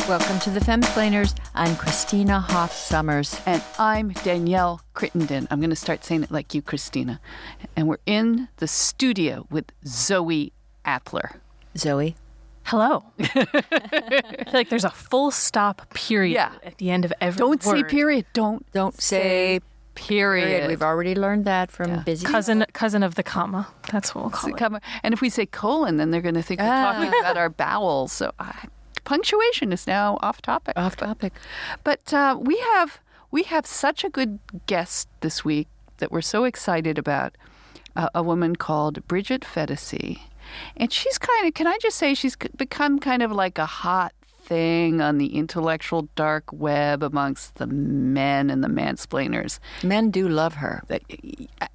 Welcome to the Femsplainers. I'm Christina Hoff-Summers. And I'm Danielle Crittenden. I'm going to start saying it like you, Christina. And we're in the studio with Zoe Appler. Zoe. Hello. I feel like there's a full stop period at the end of every Don't word. say period. Don't say period. We've already learned that from busy cousin of the comma. That's what we'll call it. And if we say colon, then they're going to think we're talking about our bowels. So punctuation is now off topic. Off topic. But we have such a good guest this week that we're so excited about. A woman called Bridget Phetasy. And she's can I just say, she's become kind of like a hot thing on the intellectual dark web amongst the men and the mansplainers. Men do love her.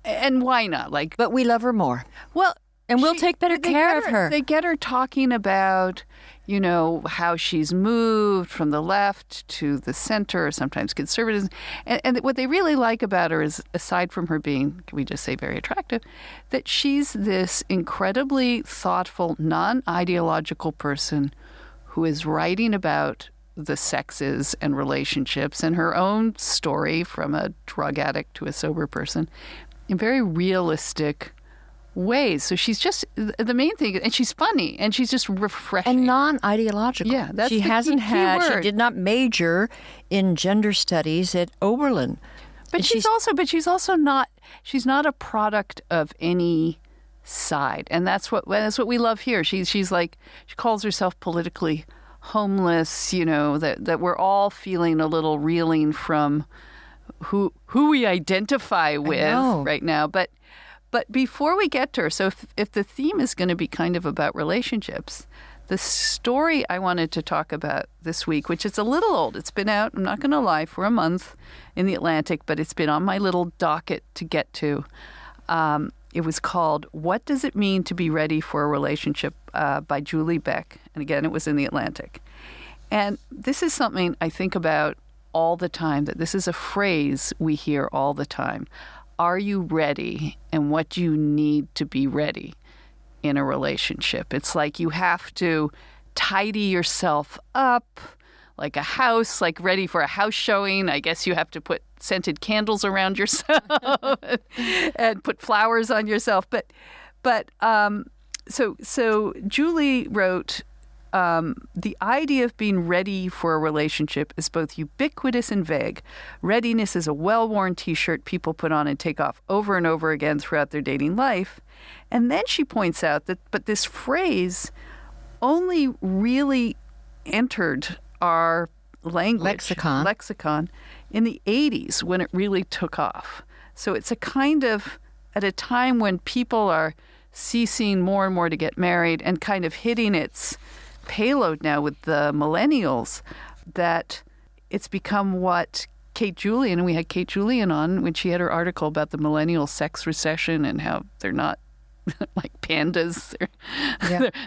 And why not? But we love her more. Well, and we'll take better care of her. They get her talking about, how she's moved from the left to the center, or sometimes conservatism. And what they really like about her is, aside from her being, can we just say, very attractive, that she's this incredibly thoughtful, non-ideological person who is writing about the sexes and relationships and her own story from a drug addict to a sober person in very realistic ways. So she's just the main thing, and she's funny, and she's just refreshing and non-ideological. Yeah, that's she the hasn't key had. word. She did not major in gender studies at Oberlin, but she's also not. She's not a product of any side, and that's what we love here. She's like, she calls herself politically homeless. That we're all feeling a little reeling from who we identify with right now, But before we get to her, so if the theme is going to be kind of about relationships, the story I wanted to talk about this week, which is a little old, it's been out, I'm not going to lie, for a month in the Atlantic, but it's been on my little docket to get to. It was called "What Does It Mean to Be Ready for a Relationship" by Julie Beck. And again, it was in the Atlantic. And this is something I think about all the time, that this is a phrase we hear all the time. Are you ready, and what do you need to be ready in a relationship? It's like you have to tidy yourself up like a house, like ready for a house showing. I guess you have to put scented candles around yourself and put flowers on yourself. So Julie wrote, the idea of being ready for a relationship is both ubiquitous and vague. Readiness is a well-worn T-shirt people put on and take off over and over again throughout their dating life. And then she points out that this phrase only really entered our lexicon in the 80s, when it really took off. So it's a kind of, at a time when people are ceasing more and more to get married and kind of hitting its payload now with the millennials, that it's become what Kate Julian, and we had Kate Julian on when she had her article about the millennial sex recession and how they're not like pandas.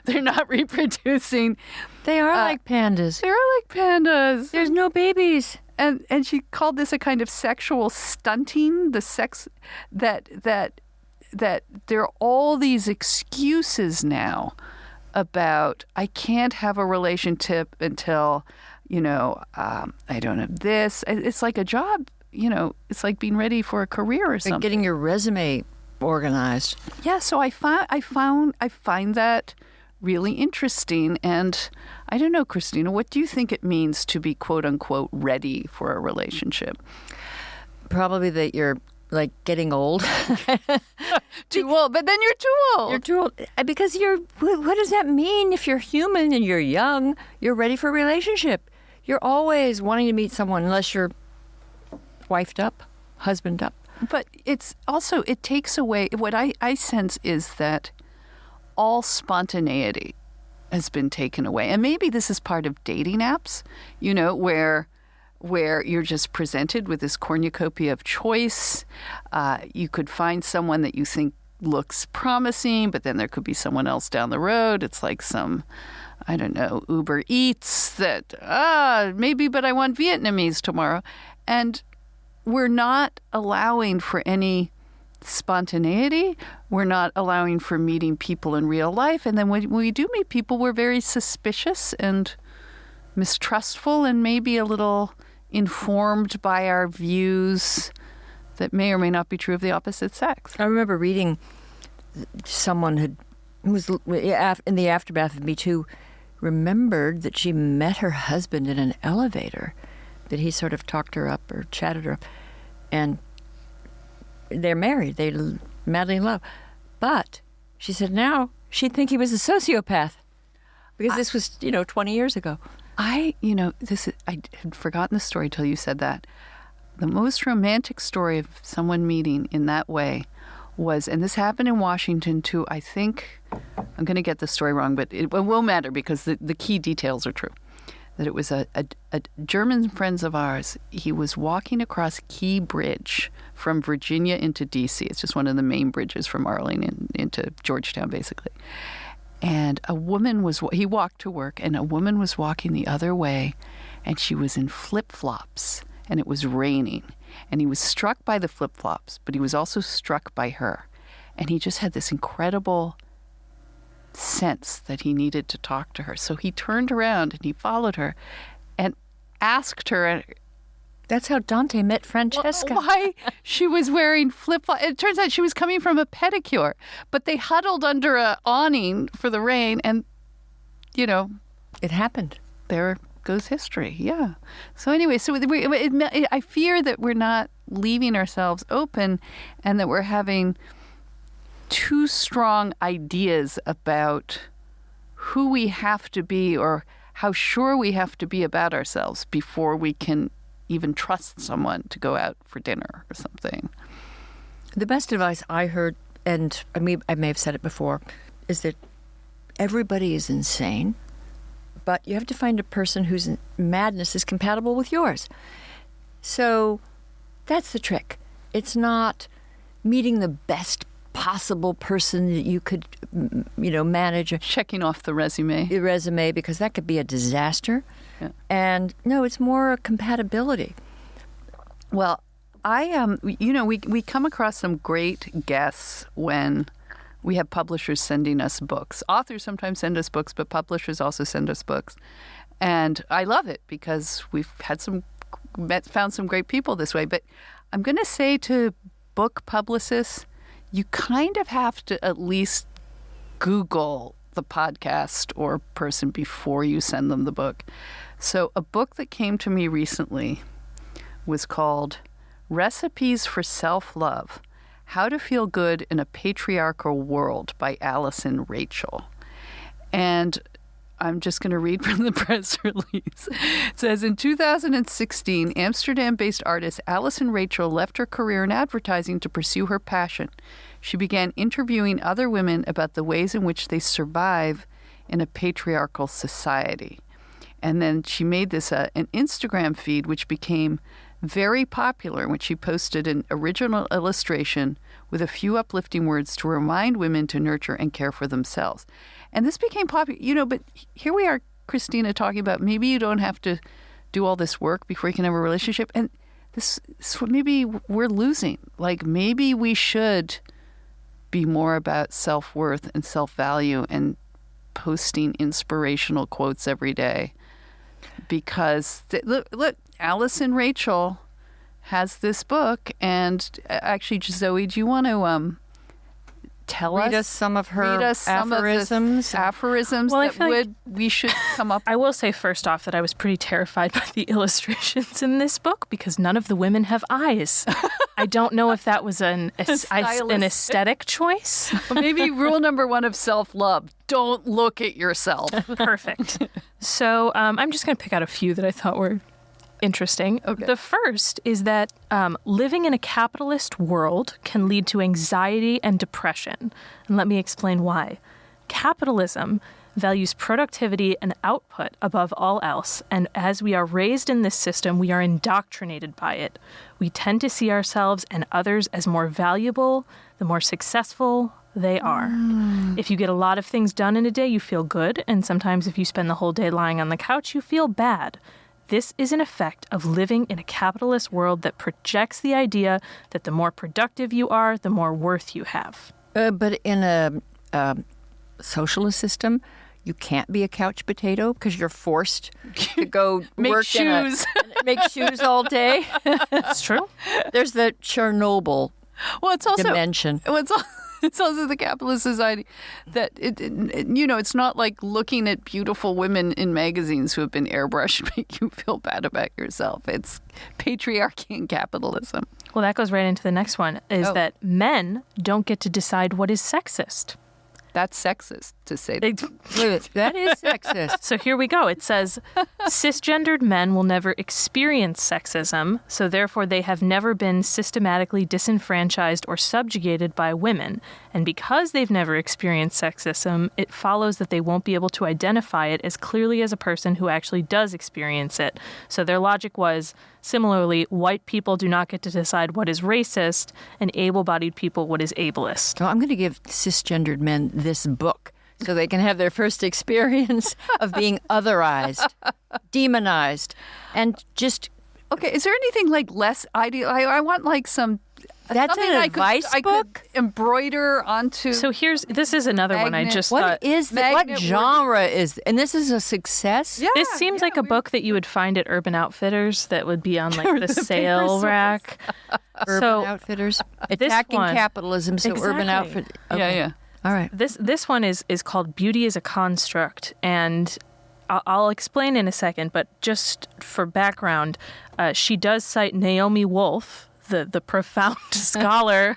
They're not reproducing. They are like pandas. They are like pandas. There's no babies. And she called this a kind of sexual stunting, the sex that there are all these excuses now about, I can't have a relationship until, I don't have this. It's like a job, it's like being ready for a career or something. Like getting your resume organized. Yeah, so I find that really interesting. And I don't know, Christina, what do you think it means to be quote unquote ready for a relationship? Probably that you're like getting old. Too old, but then you're too old. You're too old. Because what does that mean? If you're human and you're young, you're ready for a relationship. You're always wanting to meet someone unless you're wifed up, husband up. But it's also, it takes away, what I sense is that all spontaneity has been taken away. And maybe this is part of dating apps, where you're just presented with this cornucopia of choice. You could find someone that you think looks promising, but then there could be someone else down the road. It's like some, I don't know, Uber Eats that, maybe, but I want Vietnamese tomorrow. And we're not allowing for any spontaneity. We're not allowing for meeting people in real life. And then when we do meet people, we're very suspicious and mistrustful and maybe a little informed by our views that may or may not be true of the opposite sex. I remember reading someone who was in the aftermath of Me Too remembered that she met her husband in an elevator, that he sort of talked her up or chatted her up, and they're married. They're madly in love. But she said now she'd think he was a sociopath because this was, 20 years ago. I had forgotten the story till you said that. The most romantic story of someone meeting in that way was, and this happened in Washington too, I think, I'm going to get the story wrong, but it won't matter because the key details are true. That it was a German friends of ours. He was walking across Key Bridge from Virginia into D.C. It's just one of the main bridges from Arlington into Georgetown, basically. And he walked to work, and a woman was walking the other way, and she was in flip-flops, and it was raining. And he was struck by the flip-flops, but he was also struck by her. And he just had this incredible sense that he needed to talk to her. So he turned around and he followed her and asked her... That's how Dante met Francesca. Why she was wearing flip-flops. It turns out she was coming from a pedicure, but they huddled under an awning for the rain, and, it happened. There goes history, yeah. So anyway, I fear that we're not leaving ourselves open and that we're having too strong ideas about who we have to be or how sure we have to be about ourselves before we can even trust someone to go out for dinner or something. The best advice I heard, and I may have said it before, is that everybody is insane, but you have to find a person whose madness is compatible with yours. So that's the trick. It's not meeting the best possible person that you could, manage. Checking off the resume. Because that could be a disaster. Yeah. And no, it's more a compatibility. Well, we come across some great guests when we have publishers sending us books. Authors sometimes send us books, but publishers also send us books. And I love it because we've found some great people this way. But I'm going to say to book publicists, you kind of have to at least Google the podcast or person before you send them the book. So a book that came to me recently was called Recipes for Self-Love: How to Feel Good in a Patriarchal World by Allison Rachel. And I'm just going to read from the press release. It says, in 2016, Amsterdam-based artist Allison Rachel left her career in advertising to pursue her passion. She began interviewing other women about the ways in which they survive in a patriarchal society. And then she made this an Instagram feed, which became very popular when she posted an original illustration with a few uplifting words to remind women to nurture and care for themselves. And this became popular, but here we are, Christina, talking about maybe you don't have to do all this work before you can have a relationship. And this is what maybe we're losing. Like maybe we should be more about self-worth and self-value and posting inspirational quotes every day. Because, look, Allison Rachel has this book. And actually, Zoe, do you want to read us some of her aphorisms that we should come up with? I will say first off that I was pretty terrified by the illustrations in this book because none of the women have eyes. I don't know if that was an aesthetic choice. Well, maybe rule number one of self-love: don't look at yourself. Perfect. So I'm just going to pick out a few that I thought were interesting. Okay. The first is that living in a capitalist world can lead to anxiety and depression. And let me explain why. Capitalism values productivity and output above all else. And as we are raised in this system, we are indoctrinated by it. We tend to see ourselves and others as more valuable, the more successful they are. If you get a lot of things done in a day, you feel good. And sometimes if you spend the whole day lying on the couch, you feel bad. This is an effect of living in a capitalist world that projects the idea that the more productive you are, the more worth you have. But in a socialist system, you can't be a couch potato because you're forced to go Make work shoes. make shoes all day. It's true. There's the Chernobyl Well, it's also dimension. It's also the capitalist society that it's not like looking at beautiful women in magazines who have been airbrushed make you feel bad about yourself. It's patriarchy and capitalism. Well, that goes right into the next one, is that men don't get to decide what is sexist. That's sexist to say that. That is sexist. So here we go. It says, cisgendered men will never experience sexism, so therefore they have never been systematically disenfranchised or subjugated by women. And because they've never experienced sexism, it follows that they won't be able to identify it as clearly as a person who actually does experience it. So their logic was, similarly, white people do not get to decide what is racist, and able-bodied people what is ableist. Well, I'm going to give cisgendered men this book so they can have their first experience of being otherized, demonized, and just... Okay, is there anything like less ideal? I want like some... That's something an advice I book? could embroider onto... So this is another one I Magnet. just What thought. is that? What genre is... And this is a success? Yeah, This seems like a book that you would find at Urban Outfitters that would be on like the sale rack. Urban So, Outfitters. Attacking one- capitalism, so Urban Exactly. Outfitters. Yeah. All right. This one is called Beauty is a Construct, and I'll explain in a second, but just for background, she does cite Naomi Wolf, the profound scholar.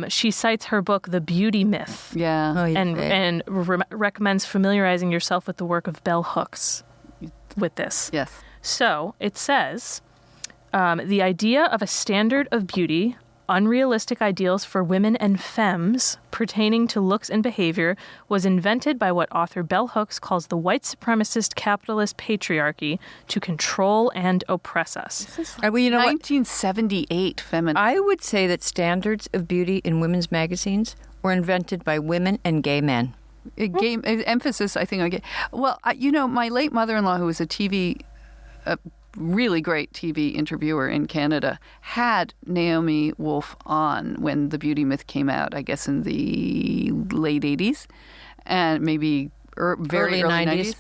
She cites her book, The Beauty Myth, Yeah. Oh, you and say. recommends familiarizing yourself with the work of bell hooks with this. Yes. So it says, the idea of a standard of beauty, unrealistic ideals for women and femmes pertaining to looks and behavior, was invented by what author Bell Hooks calls the white supremacist capitalist patriarchy to control and oppress us. Well, you know what? 1978 feminine. I would say that standards of beauty in women's magazines were invented by women and gay men. Emphasis, I think, on gay. Well, my late mother-in-law, who was a really great TV interviewer in Canada, had Naomi Wolf on when The Beauty Myth came out, I guess in the late 80s and maybe very early 90s.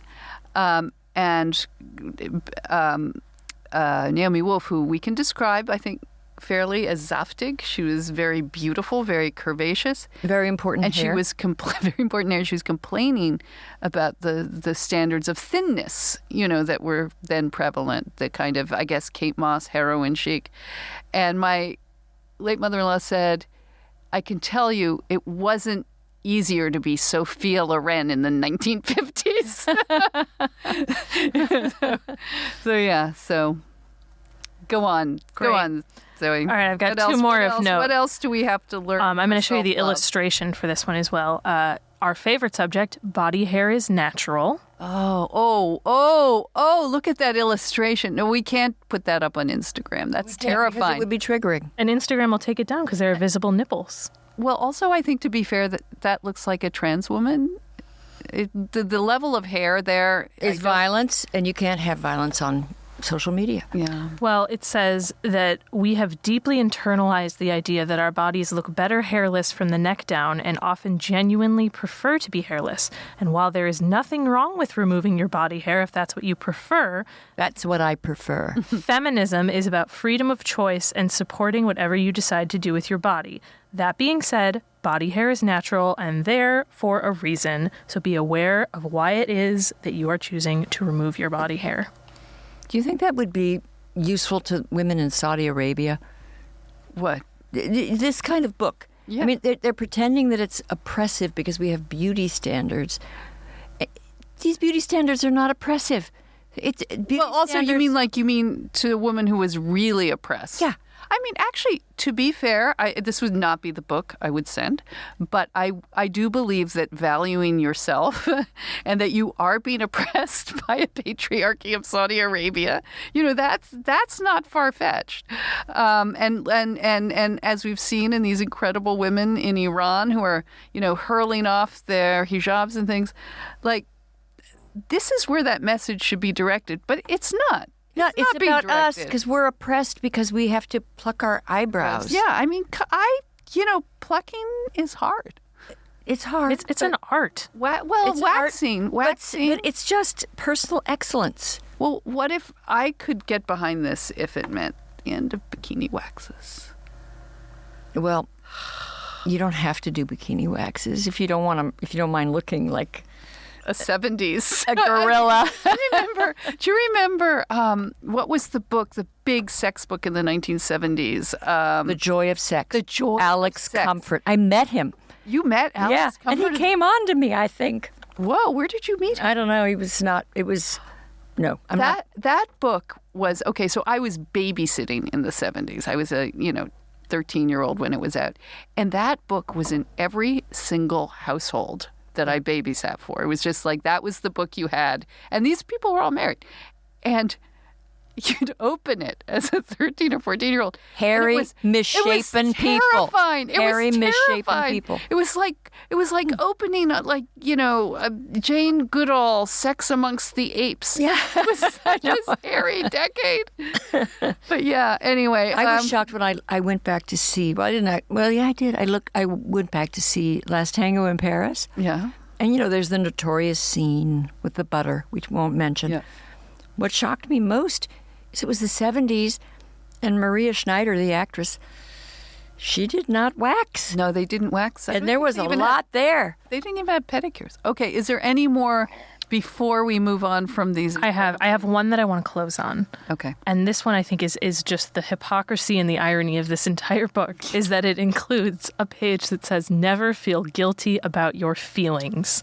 Naomi Wolf, who we can describe, I think, fairly as zaftig. She was very beautiful, very curvaceous. Very important And hair. she was very important hair. She was complaining about the standards of thinness, that were then prevalent. The kind of, I guess, Kate Moss heroin chic. And my late mother-in-law said, I can tell you it wasn't easier to be Sophia Loren in the 1950s. So go on. Great. Go on, Zoe. All right, I've got What two else? more What of else? note. What else do we have to learn? I'm going to show you the Self-love. illustration for this one as well. Our favorite subject, body hair is natural. Oh, look at that illustration. No, we can't put that up on Instagram. That's Because terrifying. it would be triggering. And Instagram will take it down because there are visible nipples. Well, also, I think, to be fair, that looks like a trans woman. The level of hair there Is violence, and you can't have violence on social media. Yeah. Well, it says that we have deeply internalized the idea that our bodies look better hairless from the neck down and often genuinely prefer to be hairless. And while there is nothing wrong with removing your body hair if that's what you prefer, That's what I prefer. feminism is about freedom of choice and supporting whatever you decide to do with your body. That being said, body hair is natural and there for a reason. So be aware of why it is that you are choosing to remove your body hair. Do you think that would be useful to women in Saudi Arabia? What? This kind of book. Yeah. I mean, they're pretending that it's oppressive because we have beauty standards. These beauty standards are not oppressive. It's beauty Well, also, you standards- mean to a woman who was really oppressed. Yeah. I mean, actually, to be fair, this would not be the book I would send, but I do believe that valuing yourself and that you are being oppressed by a patriarchy of Saudi Arabia, that's not far-fetched. And as we've seen in these incredible women in Iran who are, hurling off their hijabs and things, like, this is where that message should be directed, but it's not. It's being about us directed. because we're oppressed because we have to pluck our eyebrows. Yeah, I mean, plucking is hard. It's hard. It's an art. It's waxing. but it's just personal excellence. Well, what if I could get behind this if it meant the end of bikini waxes? Well, you don't have to do bikini waxes if you don't want to. If you don't mind looking like a 70s a gorilla. Do you remember what was the book, the big sex book in the 1970s? The Joy of Sex. The Joy Alex of Sex. Comfort. I met him. You met Alex Comfort? And he came on to me, I think. Whoa, where did you meet him? I don't know. He was not. It was. No, I'm not. That book was, okay, so I was babysitting in the 70s. I was a, 13-year-old when it was out. And that book was in every single household that I babysat for. It was just like, that was the book you had. And these people were all married. And you'd open it as a 13 or 14-year-old. Hairy, misshapen people. Terrifying. Hairy, misshapen people. It was like opening a Jane Goodall, Sex Amongst the Apes. Yeah. It was such a scary decade. But yeah, anyway. I was shocked when I went back to see. Well, I didn't. Well, yeah, I did. I went back to see Last Tango in Paris. Yeah. And there's the notorious scene with the butter, which we won't mention. Yeah. What shocked me most is it was the 70s, and Maria Schneider, the actress, she did not wax. No, they didn't wax. And there was a lot there. They didn't even have pedicures. Okay, is there any more before we move on from these? I have one that I want to close on. Okay. And this one I think is just the hypocrisy and the irony of this entire book is that it includes a page that says, never feel guilty about your feelings.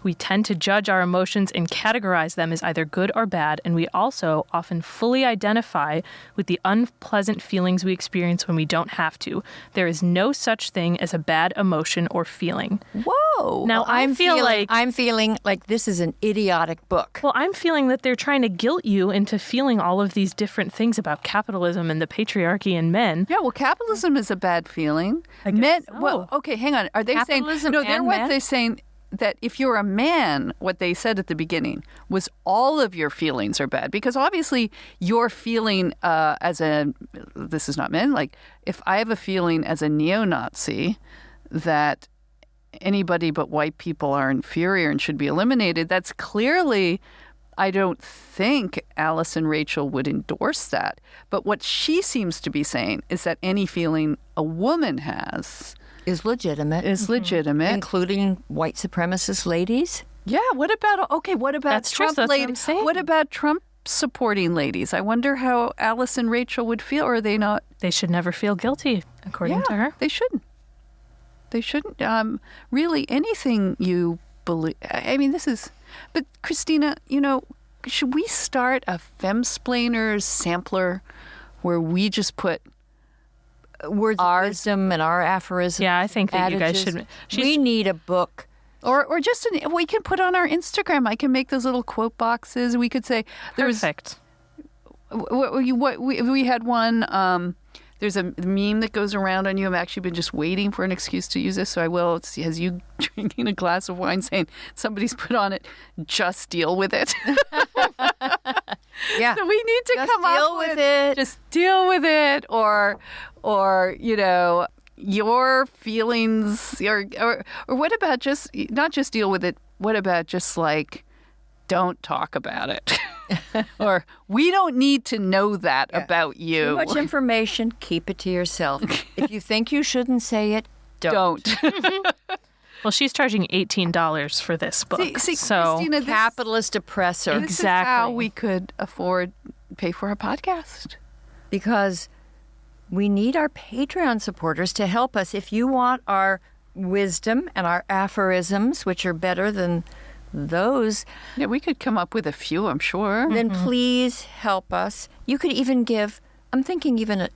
We tend to judge our emotions and categorize them as either good or bad, and we also often fully identify with the unpleasant feelings we experience when we don't have to. There is no such thing as a bad emotion or feeling. Whoa! Now, I'm feeling like this is an idiotic book. Well, I'm feeling that they're trying to guilt you into feeling all of these different things about capitalism and the patriarchy and men. Yeah, well, capitalism is a bad feeling. I guess so. Well, okay, hang on. Are they Capitalism saying and men? they're saying that if you're a man, what they said at the beginning was all of your feelings are bad, because obviously you're feeling this is not men, like if I have a feeling as a neo-Nazi that anybody but white people are inferior and should be eliminated, that's clearly, I don't think Alice and Rachel would endorse that. But what she seems to be saying is that any feeling a woman has is legitimate. Including white supremacist ladies. Yeah, what about That's true, Trump that's what I'm ladies? saying. What about Trump supporting ladies? I wonder how Alice and Rachel would feel, or are they not? They should never feel guilty, according to her. They shouldn't. They shouldn't. Really, anything you believe. I mean, but Christina, should we start a Femsplainers sampler where we just put words of wisdom and our aphorisms? Yeah, I think that adages? you guys should. We need a book. Or just we can put on our Instagram. I can make those little quote boxes. We could say Perfect. We had one. There's a meme that goes around on you. I've actually been just waiting for an excuse to use this, so I will. It's as you drinking a glass of wine, saying somebody's put on it. Just deal with it. Yeah. So we need to Just come deal up with it. Just deal with it, or your feelings, or what about just not just deal with it? What about just like don't talk about it? Or we don't need to know that about you. Too much information, keep it to yourself. If you think you shouldn't say it, don't. Well, she's charging $18 for this book. See, so Christina, Capitalist oppressor. This is how we could pay for a podcast. Because we need our Patreon supporters to help us. If you want our wisdom and our aphorisms, which are better than those, Yeah, we could come up with a few, I'm sure. then please help us. You could even give, I'm thinking even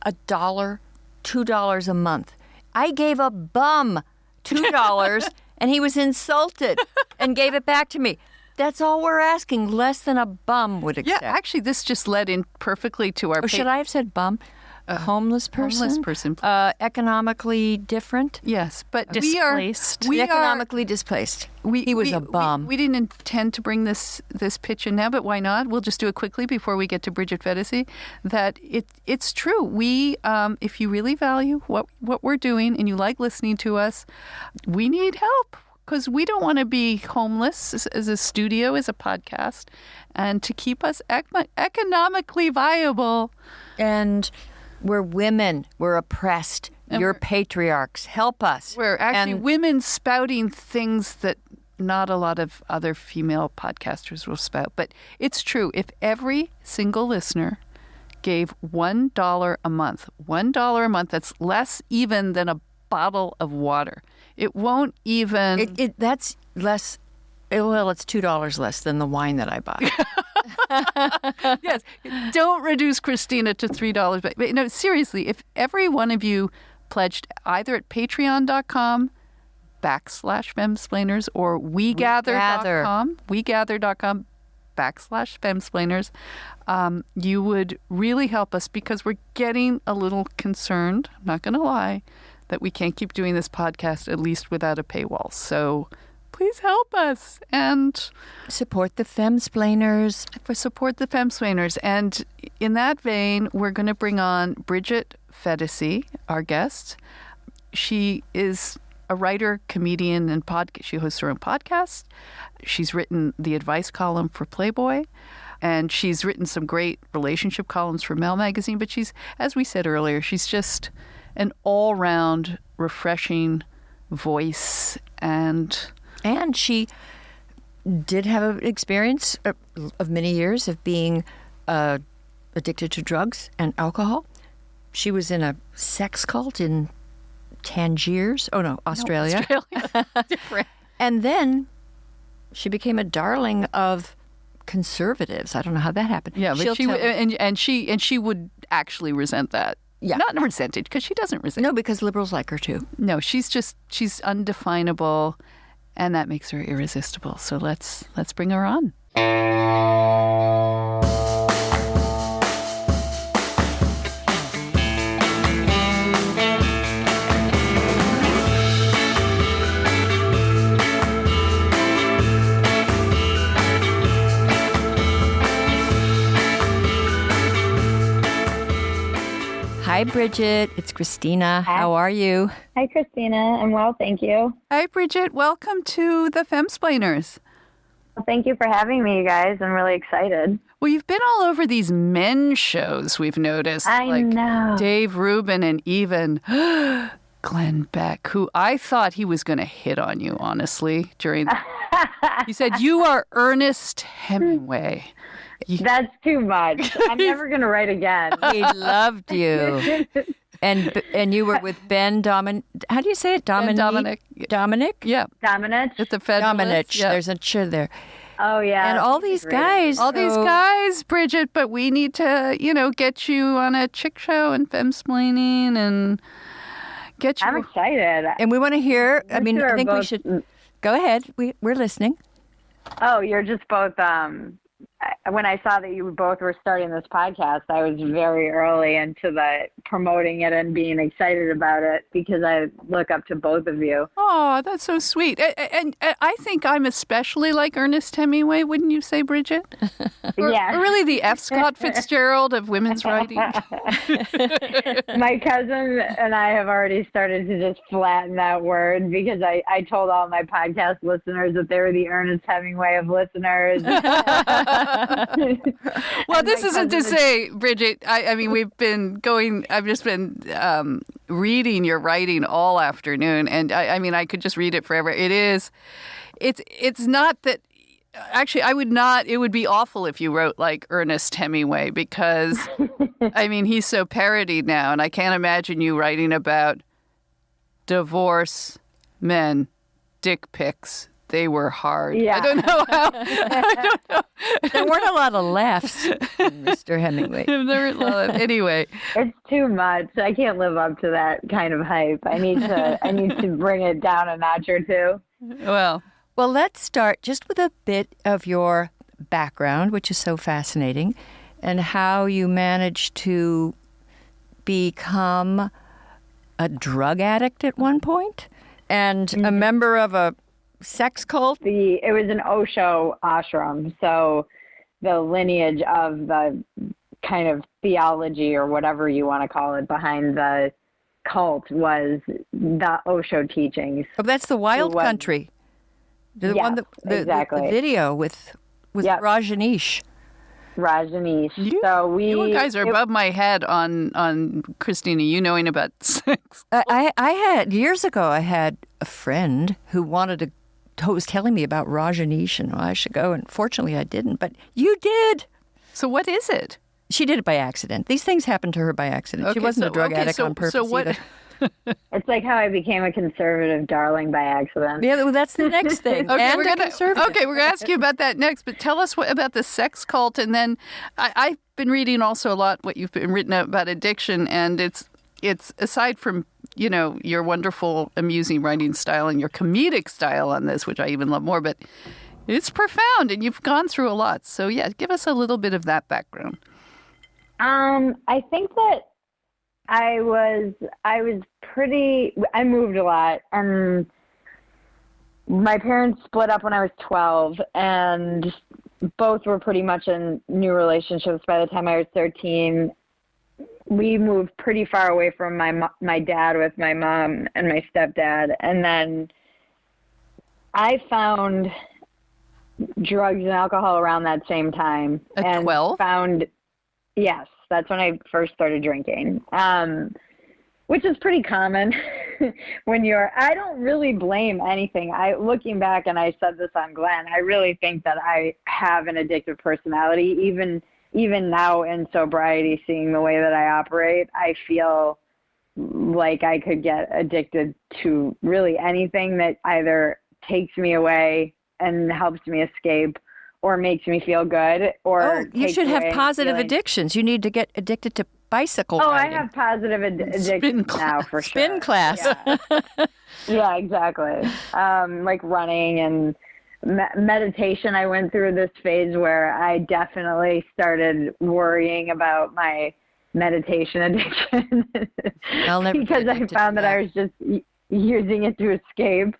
$1, $2 a month. I gave a bum $2 and he was insulted and gave it back to me. That's all we're asking. Less than a bum would accept. Yeah, actually, this just led in perfectly to our. Should I have said bum? a homeless person. Homeless person. Economically different. Yes, but Displaced. Economically displaced. He was a bum. We didn't intend to bring this pitch in now, but why not? We'll just do it quickly before we get to Bridget Phetasy. That it's true. We, if you really value what we're doing and you like listening to us, we need help. Because we don't want to be homeless as a studio, as a podcast, and to keep us economically viable. And we're women. We're oppressed. You're patriarchs. Help us. We're actually women spouting things that not a lot of other female podcasters will spout. But it's true. If every single listener gave $1 a month, $1 a month, that's less even than a bottle of water. It won't even... That's less... Well, it's $2 less than the wine that I buy. Yes. Don't reduce Christina to $3. But no, seriously, if every one of you pledged either at patreon.com/femsplainers or wegather.com/femsplainers, you would really help us because we're getting a little concerned, I'm not going to lie, that we can't keep doing this podcast at least without a paywall. So please help us and support the Femsplainers. Support the Femsplainers. And in that vein, we're going to bring on Bridget Phetasy, our guest. She is a writer, comedian, and she hosts her own podcast. She's written the advice column for Playboy. And she's written some great relationship columns for Mel Magazine. But she's, as we said earlier, she's just an all-round refreshing voice. And she did have an experience of many years of being addicted to drugs and alcohol. She was in a sex cult in Tangiers. Oh, no, Australia. No, Australia. Different. And then she became a darling of conservatives. I don't know how that happened. Yeah, but she would actually resent that. Yeah. Not resented, because she doesn't resent. No, because liberals like her too. No, she's undefinable, and that makes her irresistible. So let's bring her on. Hi, Bridget. It's Christina. Hi. How are you? Hi, Christina. I'm well, thank you. Hi, Bridget. Welcome to the Femsplainers. Well, thank you for having me, you guys. I'm really excited. Well, you've been all over these men shows, we've noticed. I know. Dave Rubin and even Glenn Beck, who I thought he was going to hit on you, honestly, during... He said, you are Ernest Hemingway. That's too much. I'm never going to write again. He loved you. And you were with Ben how do you say it? Dominic? Yeah. Dominic? At the Federalist. Dominic. Yeah. There's a ch there. Oh, yeah. And all these guys. All these guys, Bridget, but we need to, get you on a chick show and femsplaining and get you. I'm excited. And we want to hear, I think we should. Go ahead. We're listening. Oh, you're just both, when I saw that you both were starting this podcast, I was very early into the promoting it and being excited about it because I look up to both of you. Oh, that's so sweet. And I think I'm especially like Ernest Hemingway, wouldn't you say, Bridget? Yeah. Or really the F. Scott Fitzgerald of women's writing. My cousin and I have already started to just flatten that word because I told all my podcast listeners that they were the Ernest Hemingway of listeners. Well, this isn't to say, Bridget, I mean, I've just been reading your writing all afternoon, and I mean, I could just read it forever. It's not that, actually, it would be awful if you wrote like Ernest Hemingway because, I mean, he's so parodied now, and I can't imagine you writing about divorce, men, dick pics. They were hard. Yeah. I don't know how. There weren't a lot of laughs in Mr. Hemingway. Anyway. It's too much. I can't live up to that kind of hype. I need to bring it down a notch or two. Well, let's start just with a bit of your background, which is so fascinating, and how you managed to become a drug addict at one point and a member of a sex cult? It was an Osho ashram, so the lineage of the kind of theology or whatever you want to call it behind the cult was the Osho teachings. Oh, that's the Wild Country. The one that exactly. The video with Rajneesh. Rajneesh. You guys are above my head on Christina, you knowing about sex. I had years ago. I had a friend who was telling me about Rajneesh, and I should go. And fortunately, I didn't. But you did. So what is it? She did it by accident. These things happened to her by accident. She wasn't a drug addict on purpose either. It's like how I became a conservative darling by accident. Yeah, well, that's the next thing. Okay, we're going to ask you about that next. But tell us about the sex cult, and then I've been reading also a lot what you've been written about addiction, and it's aside from your wonderful, amusing writing style and your comedic style on this, which I even love more, but it's profound, and you've gone through a lot. So yeah, give us a little bit of that background. I think that I moved a lot, and my parents split up when I was 12, and both were pretty much in new relationships by the time I was 13. We moved pretty far away from my dad with my mom and my stepdad, and then I found drugs and alcohol around that same time. At 12? Yes, that's when I first started drinking, which is pretty common I don't really blame anything. Looking back, and I said this on Glenn, I really think that I have an addictive personality. Even now in sobriety, seeing the way that I operate, I feel like I could get addicted to really anything that either takes me away and helps me escape, or makes me feel good, or you should have positive addictions. You need to get addicted to bicycle riding. I have positive addictions now for sure. Spin class. Yeah, exactly. Like running and meditation. I went through this phase where I definitely started worrying about my meditation addiction because I found that I was just using it to escape.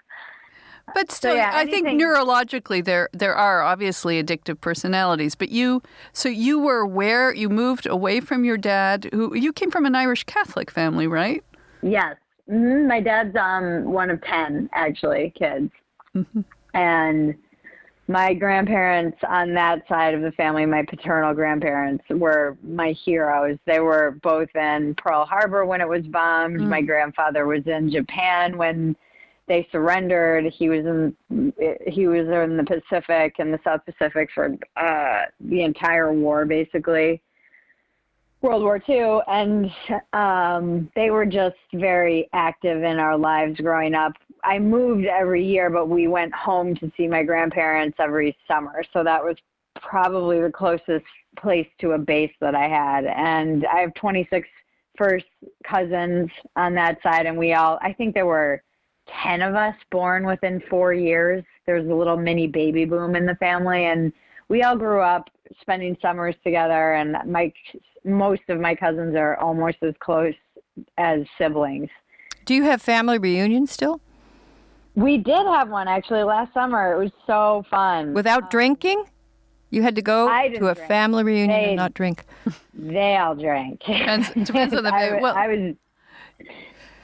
But still, I think neurologically there are obviously addictive personalities. But you were aware, you moved away from your dad, who you came from an Irish Catholic family, right? Yes. Mm-hmm. My dad's one of 10, actually, kids. Mm-hmm. And my grandparents on that side of the family, my paternal grandparents, were my heroes. They were both in Pearl Harbor when it was bombed. Mm-hmm. My grandfather was in Japan when they surrendered. He was in the Pacific and the South Pacific for the entire war, basically, World War II. And they were just very active in our lives growing up. I moved every year, but we went home to see my grandparents every summer. So that was probably the closest place to a base that I had. And I have 26 first cousins on that side, and I think there were 10 of us born within 4 years. There was a little mini baby boom in the family, and we all grew up spending summers together, and most of my cousins are almost as close as siblings. Do you have family reunions still? We did have one, actually, last summer. It was so fun. Without drinking? You had to go to a family reunion and not drink? They all drank. Depends on the baby.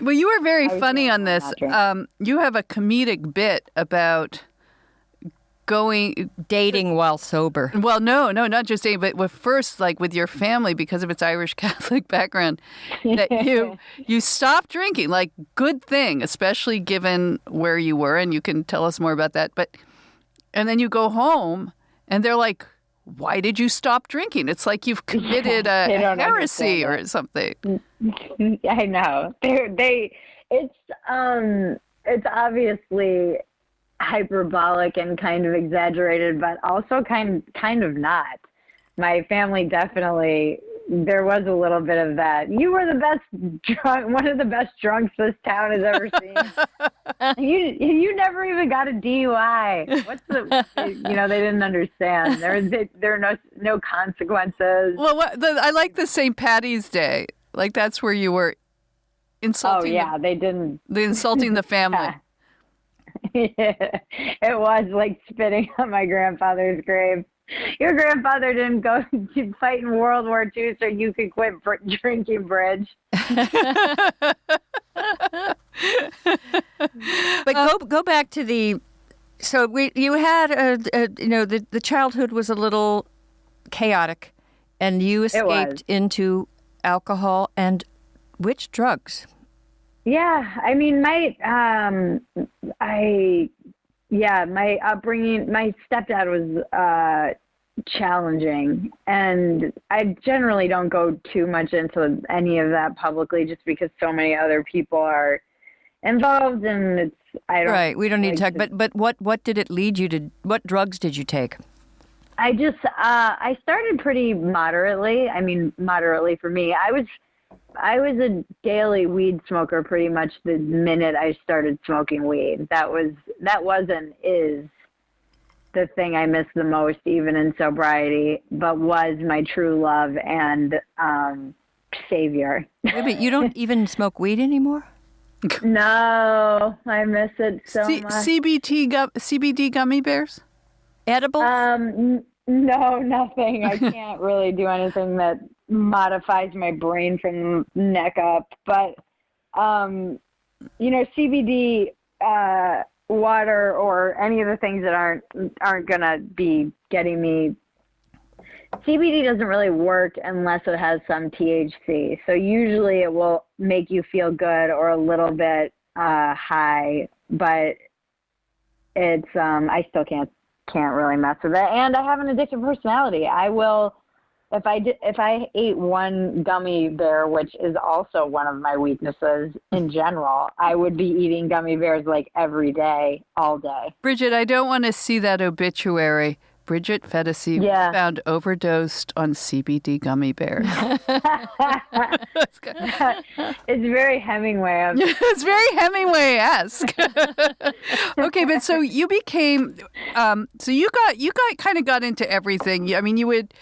Well, you were very funny on this. You have a comedic bit about dating while sober. Well, no, not just dating, but first, like with your family, because of its Irish Catholic background, that you stopped drinking. Like, good thing, especially given where you were, and you can tell us more about that. And then you go home, and they're like, "Why did you stop drinking?" It's like you've committed a heresy or something. I know. It's obviously hyperbolic and kind of exaggerated, but also kind of not. My family definitely, there was a little bit of that. You were the best drunk, one of the best drunks this town has ever seen. You never even got a DUI. They didn't understand. There are no consequences. Well, I like the St. Patty's Day. Like that's where you were Oh insulting yeah, they didn't. insulting the family. It was like spitting on my grandfather's grave. Your grandfather didn't go to fight in World War II so you could quit drinking bridge. But go back to the. So you had the childhood was a little chaotic, and you escaped into alcohol and which drugs? Yeah, I mean my upbringing. My stepdad was challenging, and I generally don't go too much into any of that publicly, just because so many other people are involved, and Right. We don't need to talk. But what did it lead you to? What drugs did you take? I just I started pretty moderately. I mean, moderately for me. I was a daily weed smoker pretty much the minute I started smoking weed. That was and is the thing I miss the most, even in sobriety, but was my true love and savior. Wait a minute, you don't even smoke weed anymore? No, I miss it so much. CBD gummy bears? Edibles? No, nothing. I can't really do anything that modifies my brain from the neck up. But, CBD water or any of the things that aren't going to be getting me. CBD doesn't really work unless it has some THC. So usually it will make you feel good or a little bit high, but it's I still can't really mess with it. And I have an addictive personality. I will if I ate one gummy bear, which is also one of my weaknesses in general, I would be eating gummy bears like every day, all day. Bridget, I don't want to see that obituary. Bridget Phetasy found overdosed on CBD gummy bears. It's very Hemingway. It's very Hemingway-esque. Okay, but so you became, you kind of got into everything. I mean, you would,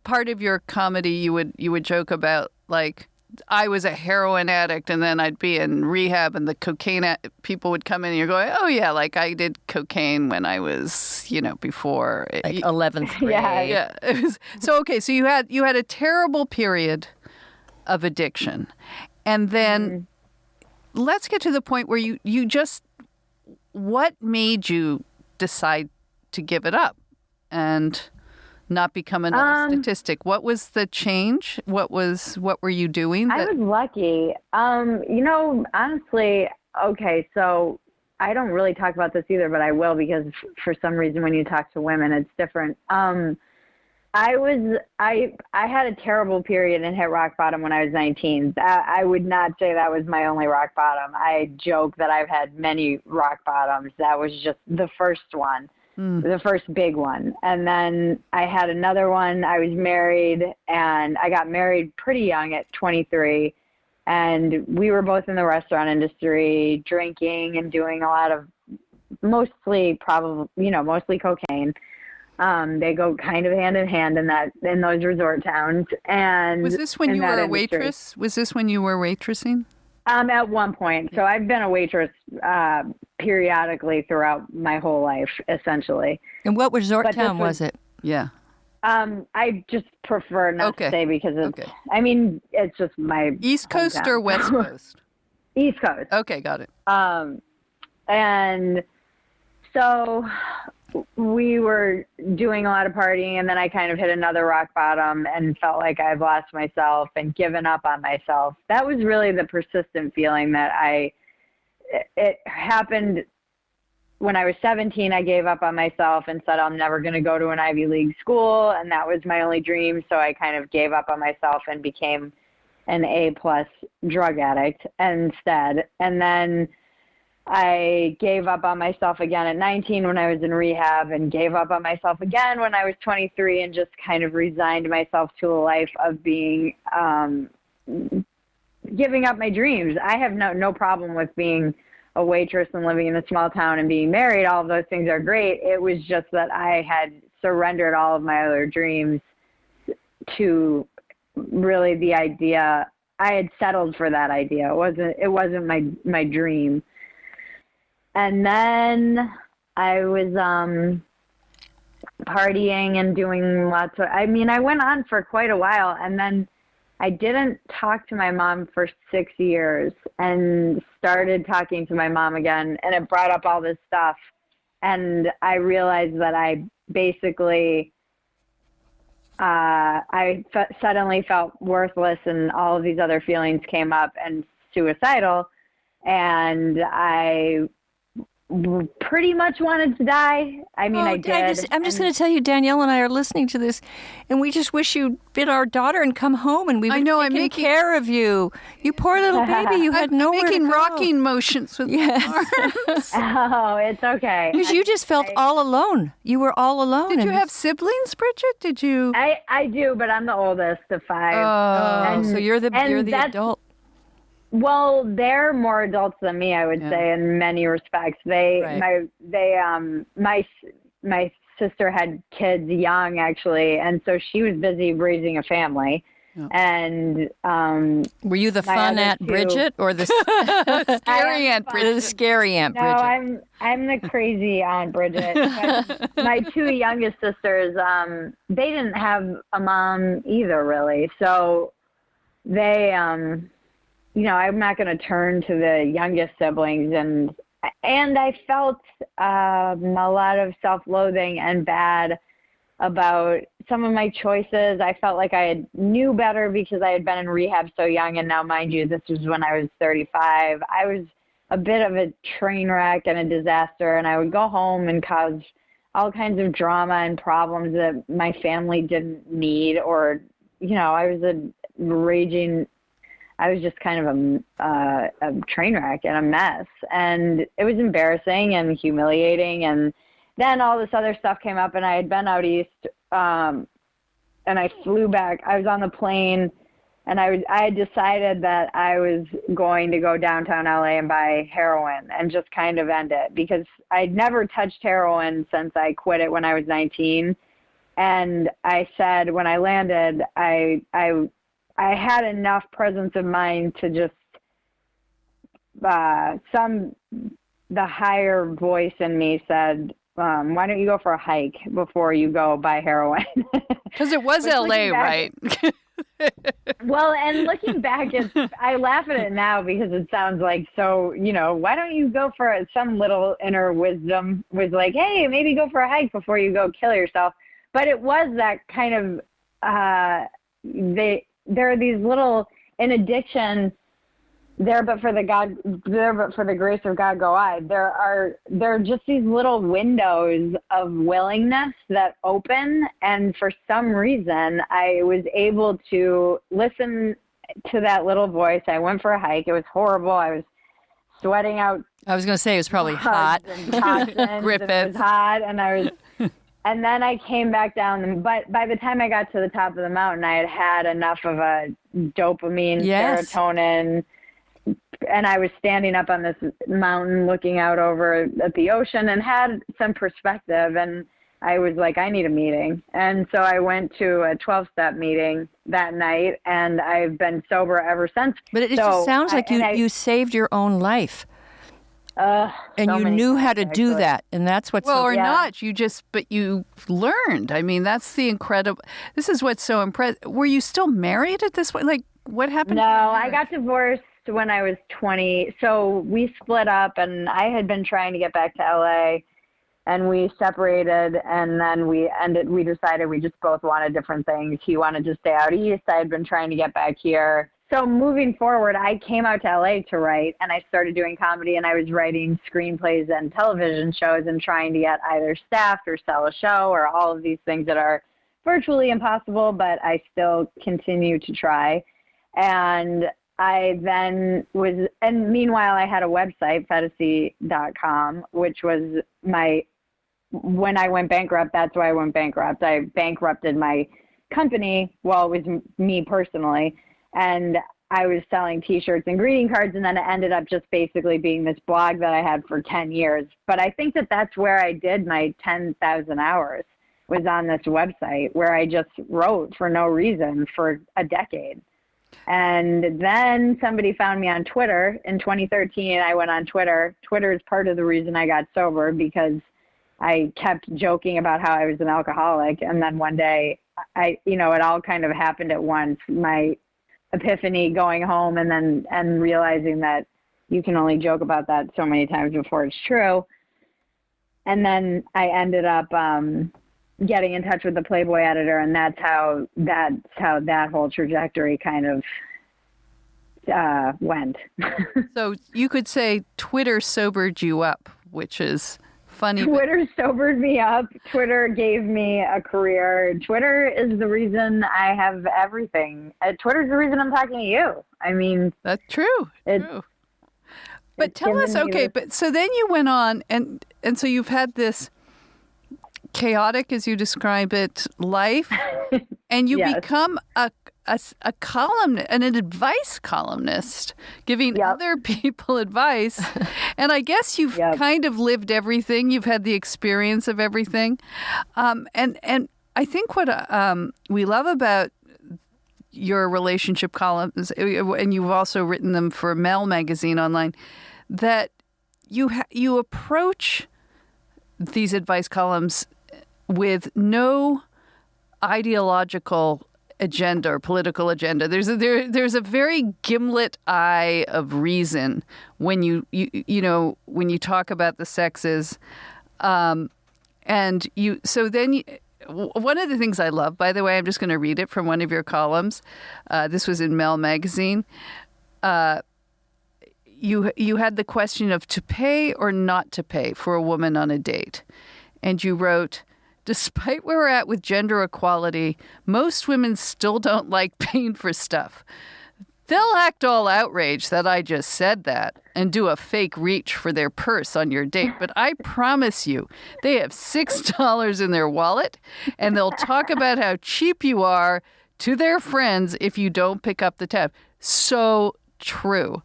part of your comedy, you would joke about like, I was a heroin addict and then I'd be in rehab and the cocaine people would come in and you're going, oh yeah, like I did cocaine when I was, before. Like 11th grade. Yeah. It was, so you had a terrible period of addiction. And then let's get to the point where you just, what made you decide to give it up and not become another statistic? What was the change? What were you doing? I was lucky. Honestly, okay, so I don't really talk about this either, but I will because for some reason when you talk to women, it's different. I had a terrible period and hit rock bottom when I was 19. I would not say that was my only rock bottom. I joke that I've had many rock bottoms. That was just the first one. The first big one. And then I had another one. I was married, and I got married pretty young at 23. And we were both in the restaurant industry, drinking and doing a lot of mostly cocaine. They go kind of hand in hand in those resort towns. And was this when you were a waitress? Was this when you were waitressing? At one point. So I've been a waitress periodically throughout my whole life, essentially. And what resort town was it? Yeah. I just prefer not to say because it's, I mean, it's just my East Coast hometown. or West Coast? East Coast. Okay, got it. And so we were doing a lot of partying, and then I kind of hit another rock bottom and felt like I've lost myself and given up on myself. That was really the persistent feeling that it happened when I was 17. I gave up on myself and said, I'm never going to go to an Ivy League school. And that was my only dream. So I kind of gave up on myself and became an A+ drug addict instead. And then I gave up on myself again at 19 when I was in rehab, and gave up on myself again when I was 23, and just kind of resigned myself to a life of being, giving up my dreams. I have no problem with being a waitress and living in a small town and being married. All of those things are great. It was just that I had surrendered all of my other dreams to really the idea. I had settled for that idea. It wasn't my dream. And then I was partying and doing lots of, I mean, I went on for quite a while, and then I didn't talk to my mom for 6 years and started talking to my mom again, and it brought up all this stuff. And I realized that I basically, suddenly felt worthless, and all of these other feelings came up, and suicidal. And I pretty much wanted to die. I mean, I did. I'm just going to tell you, Danielle and I are listening to this, and we just wish you'd been our daughter and come home, and we would have taken care of you. You poor little baby. You had nowhere to go. Making rocking motions with my arms. Oh, it's okay. Because you just felt all alone. You were all alone. Did you have siblings, Bridget? Did you? I do, but I'm the oldest of 5. Oh, so you're the adult. Well, they're more adults than me, I would say, in many respects. My sister had kids young, actually, and so she was busy raising a family. Oh. And were you the fun Aunt Bridget or the scary Aunt Bridget? The scary Aunt Bridget. No, I'm the crazy Aunt Bridget. But my 2 youngest sisters, they didn't have a mom either, really. So they I'm not going to turn to the youngest siblings, and I felt a lot of self-loathing and bad about some of my choices. I felt like I knew better because I had been in rehab so young, and now, mind you, this was when I was 35. I was a bit of a train wreck and a disaster, and I would go home and cause all kinds of drama and problems that my family didn't need, or, I was just kind of a train wreck and a mess, and it was embarrassing and humiliating. And then all this other stuff came up, and I had been out east, and I flew back. I was on the plane, and I had decided that I was going to go downtown LA and buy heroin and just kind of end it, because I'd never touched heroin since I quit it when I was 19. And I said, when I landed, I had enough presence of mind to just, the higher voice in me said, why don't you go for a hike before you go buy heroin? Because it was LA, right? Well, and looking back, I laugh at it now because it sounds like, so, why don't you go for some little inner wisdom was like, hey, maybe go for a hike before you go kill yourself. But it was that kind of, there are these little, in addiction, there but for the grace of God go I. There are just these little windows of willingness that open, and for some reason I was able to listen to that little voice. I went for a hike. It was horrible. I was sweating out. I was going to say it was probably hot. Griffith. It was hot, and I was. And then I came back down, but by the time I got to the top of the mountain, I had had enough of a dopamine, serotonin, and I was standing up on this mountain looking out over at the ocean and had some perspective, and I was like, I need a meeting. And so I went to a 12-step meeting that night, and I've been sober ever since. But it just sounds like you saved your own life. And you knew how to do that, and that's what's not. But you learned. I mean, that's the incredible. This is what's so impressive. Were you still married at this point? Like, what happened? No, I got divorced when I was 20. So we split up, and I had been trying to get back to LA, and we separated, and then we decided we just both wanted different things. He wanted to stay out east. I had been trying to get back here. So moving forward, I came out to LA to write, and I started doing comedy, and I was writing screenplays and television shows and trying to get either staffed or sell a show or all of these things that are virtually impossible, but I still continue to try. And I then meanwhile, I had a website, Phetasy.com, which was when I went bankrupt, that's why I went bankrupt. I bankrupted my company, well, it was me personally. And I was selling T-shirts and greeting cards, and then it ended up just basically being this blog that I had for 10 years. But I think that's where I did my 10,000 hours, was on this website where I just wrote for no reason for a decade. And then somebody found me on Twitter in 2013. I went on Twitter. Twitter is part of the reason I got sober, because I kept joking about how I was an alcoholic. And then one day, it all kind of happened at once. My epiphany going home and realizing that you can only joke about that so many times before it's true. And then I ended up getting in touch with the Playboy editor, and that's how that whole trajectory kind of went. So you could say Twitter sobered you up, which is funny. Twitter sobered me up. Twitter gave me a career. Twitter is the reason I have everything. Twitter's the reason I'm talking to you. I mean, that's true. True. But tell us, okay, but so then you went on, and so you've had this chaotic, as you describe it, life, and you Yes. become a columnist, an advice columnist, giving other people advice. And I guess you've kind of lived everything. You've had the experience of everything. And I think what we love about your relationship columns, and you've also written them for Mel magazine online, that you approach these advice columns with no ideological agenda or political agenda. There's a very gimlet eye of reason when you when you talk about the sexes, one of the things I love, by the way, I'm just going to read it from one of your columns. This was in Mel magazine. You had the question of to pay or not to pay for a woman on a date. And you wrote, despite where we're at with gender equality, most women still don't like paying for stuff. They'll act all outraged that I just said that and do a fake reach for their purse on your date. But I promise you, they have $6 in their wallet, and they'll talk about how cheap you are to their friends if you don't pick up the tab. So true.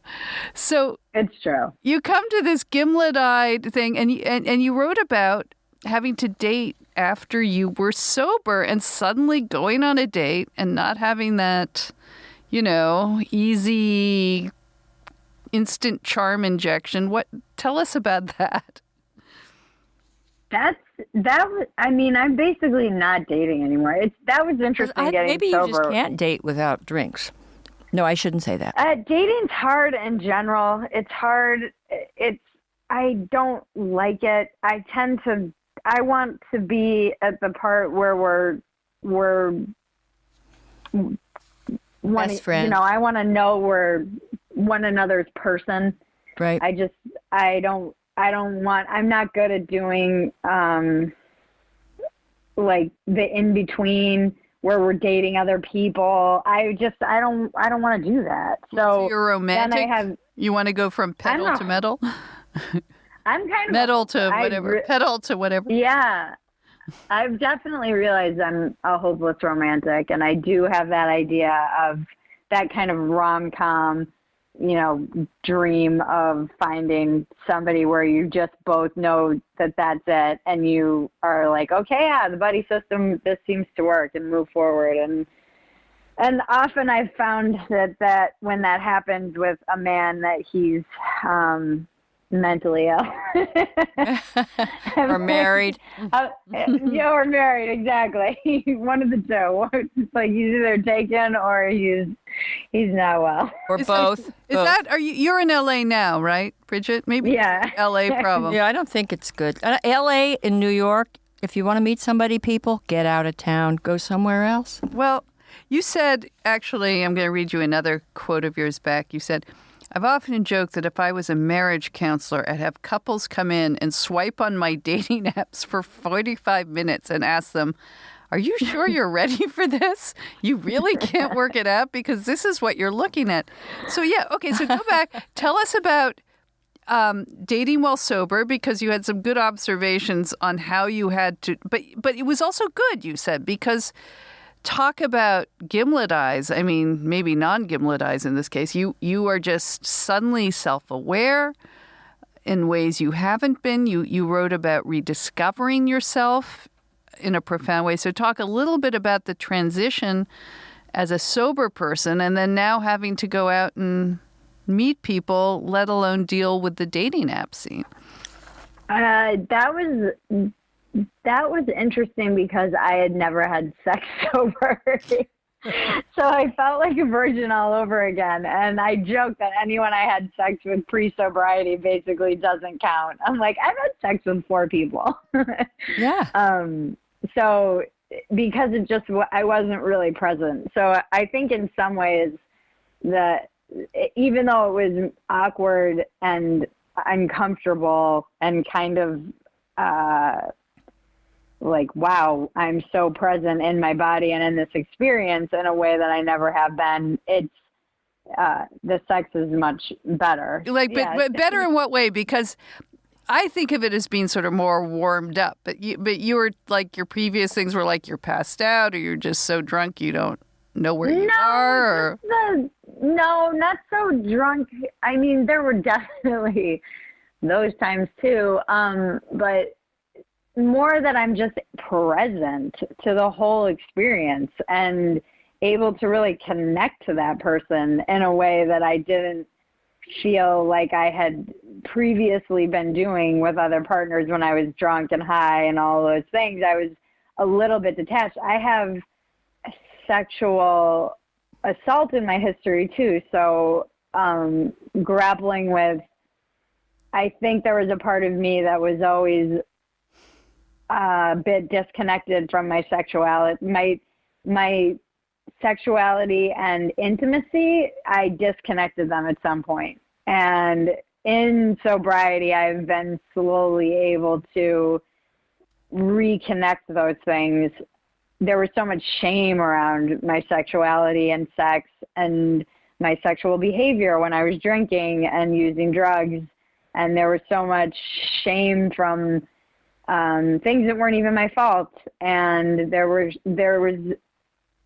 So it's true. You come to this gimlet-eyed thing, and you wrote about having to date after you were sober and suddenly going on a date and not having that, easy instant charm injection. Tell us about that. I'm basically not dating anymore. That was interesting getting maybe sober. You just can't date without drinks. No, I shouldn't say that. Dating's hard in general. It's hard. I don't like it. I want to be at the part where we're best friends. I want to know we're one another's person. Right. I'm not good at doing like the in between where we're dating other people. I don't want to do that. So you're romantic. Then you want to go from pedal to metal? I'm kind of metal to whatever. Pedal to whatever. Yeah. I've definitely realized I'm a hopeless romantic, and I do have that idea of that kind of rom-com, dream of finding somebody where you just both know that that's it, and you are like, okay, yeah, the buddy system, this seems to work, and move forward. And often I've found that when that happens with a man, that he's mentally ill. Or married. Or married, exactly. One of the two. It's like he's either taken or he's not well. Or both. You're in LA now, right, Bridget? Maybe yeah. It's an LA problem. Yeah, I don't think it's good. LA and New York, if you want to meet somebody, people, get out of town, go somewhere else. Well, you said, actually, I'm going to read you another quote of yours back. You said, I've often joked that if I was a marriage counselor, I'd have couples come in and swipe on my dating apps for 45 minutes and ask them, are you sure you're ready for this? You really can't work it out because this is what you're looking at. So, yeah, okay, so go back. Tell us about dating while sober, because you had some good observations on how you had to, but it was also good, you said, because talk about gimlet eyes. I mean, maybe non-gimlet eyes in this case. You are just suddenly self-aware in ways you haven't been. You wrote about rediscovering yourself in a profound way. So talk a little bit about the transition as a sober person, and then now having to go out and meet people, let alone deal with the dating app scene? That was interesting because I had never had sex sober. So I felt like a virgin all over again. And I joke that anyone I had sex with pre-sobriety basically doesn't count. I'm like, I've had sex with 4 people. Yeah. So because I wasn't really present. So I think in some ways that even though it was awkward and uncomfortable and kind of like, wow, I'm so present in my body and in this experience in a way that I never have been. It's the sex is much better. But better in what way? Because I think of it as being sort of more warmed up. But you were like, your previous things were like you're passed out, or you're just so drunk you don't know where you are. No, not so drunk. I mean, there were definitely those times too. But more that I'm just present to the whole experience and able to really connect to that person in a way that I didn't feel like I had previously been doing with other partners when I was drunk and high and all those things. I was a little bit detached. I have sexual assault in my history too. So grappling with, I think there was a part of me that was always a bit disconnected from my sexuality. My sexuality and intimacy, I disconnected them at some point. And in sobriety, I've been slowly able to reconnect those things. There was so much shame around my sexuality and sex and my sexual behavior when I was drinking and using drugs. And there was so much shame from things that weren't even my fault. And there was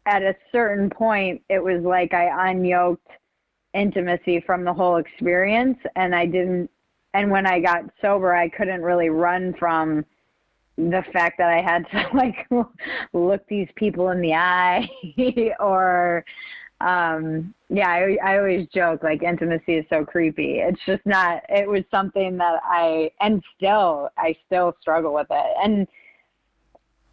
at a certain point, it was like I unyoked intimacy from the whole experience. And and when I got sober, I couldn't really run from the fact that I had to like look these people in the eye or, I always joke like intimacy is so creepy. It's just not, it was something that I still struggle with it. And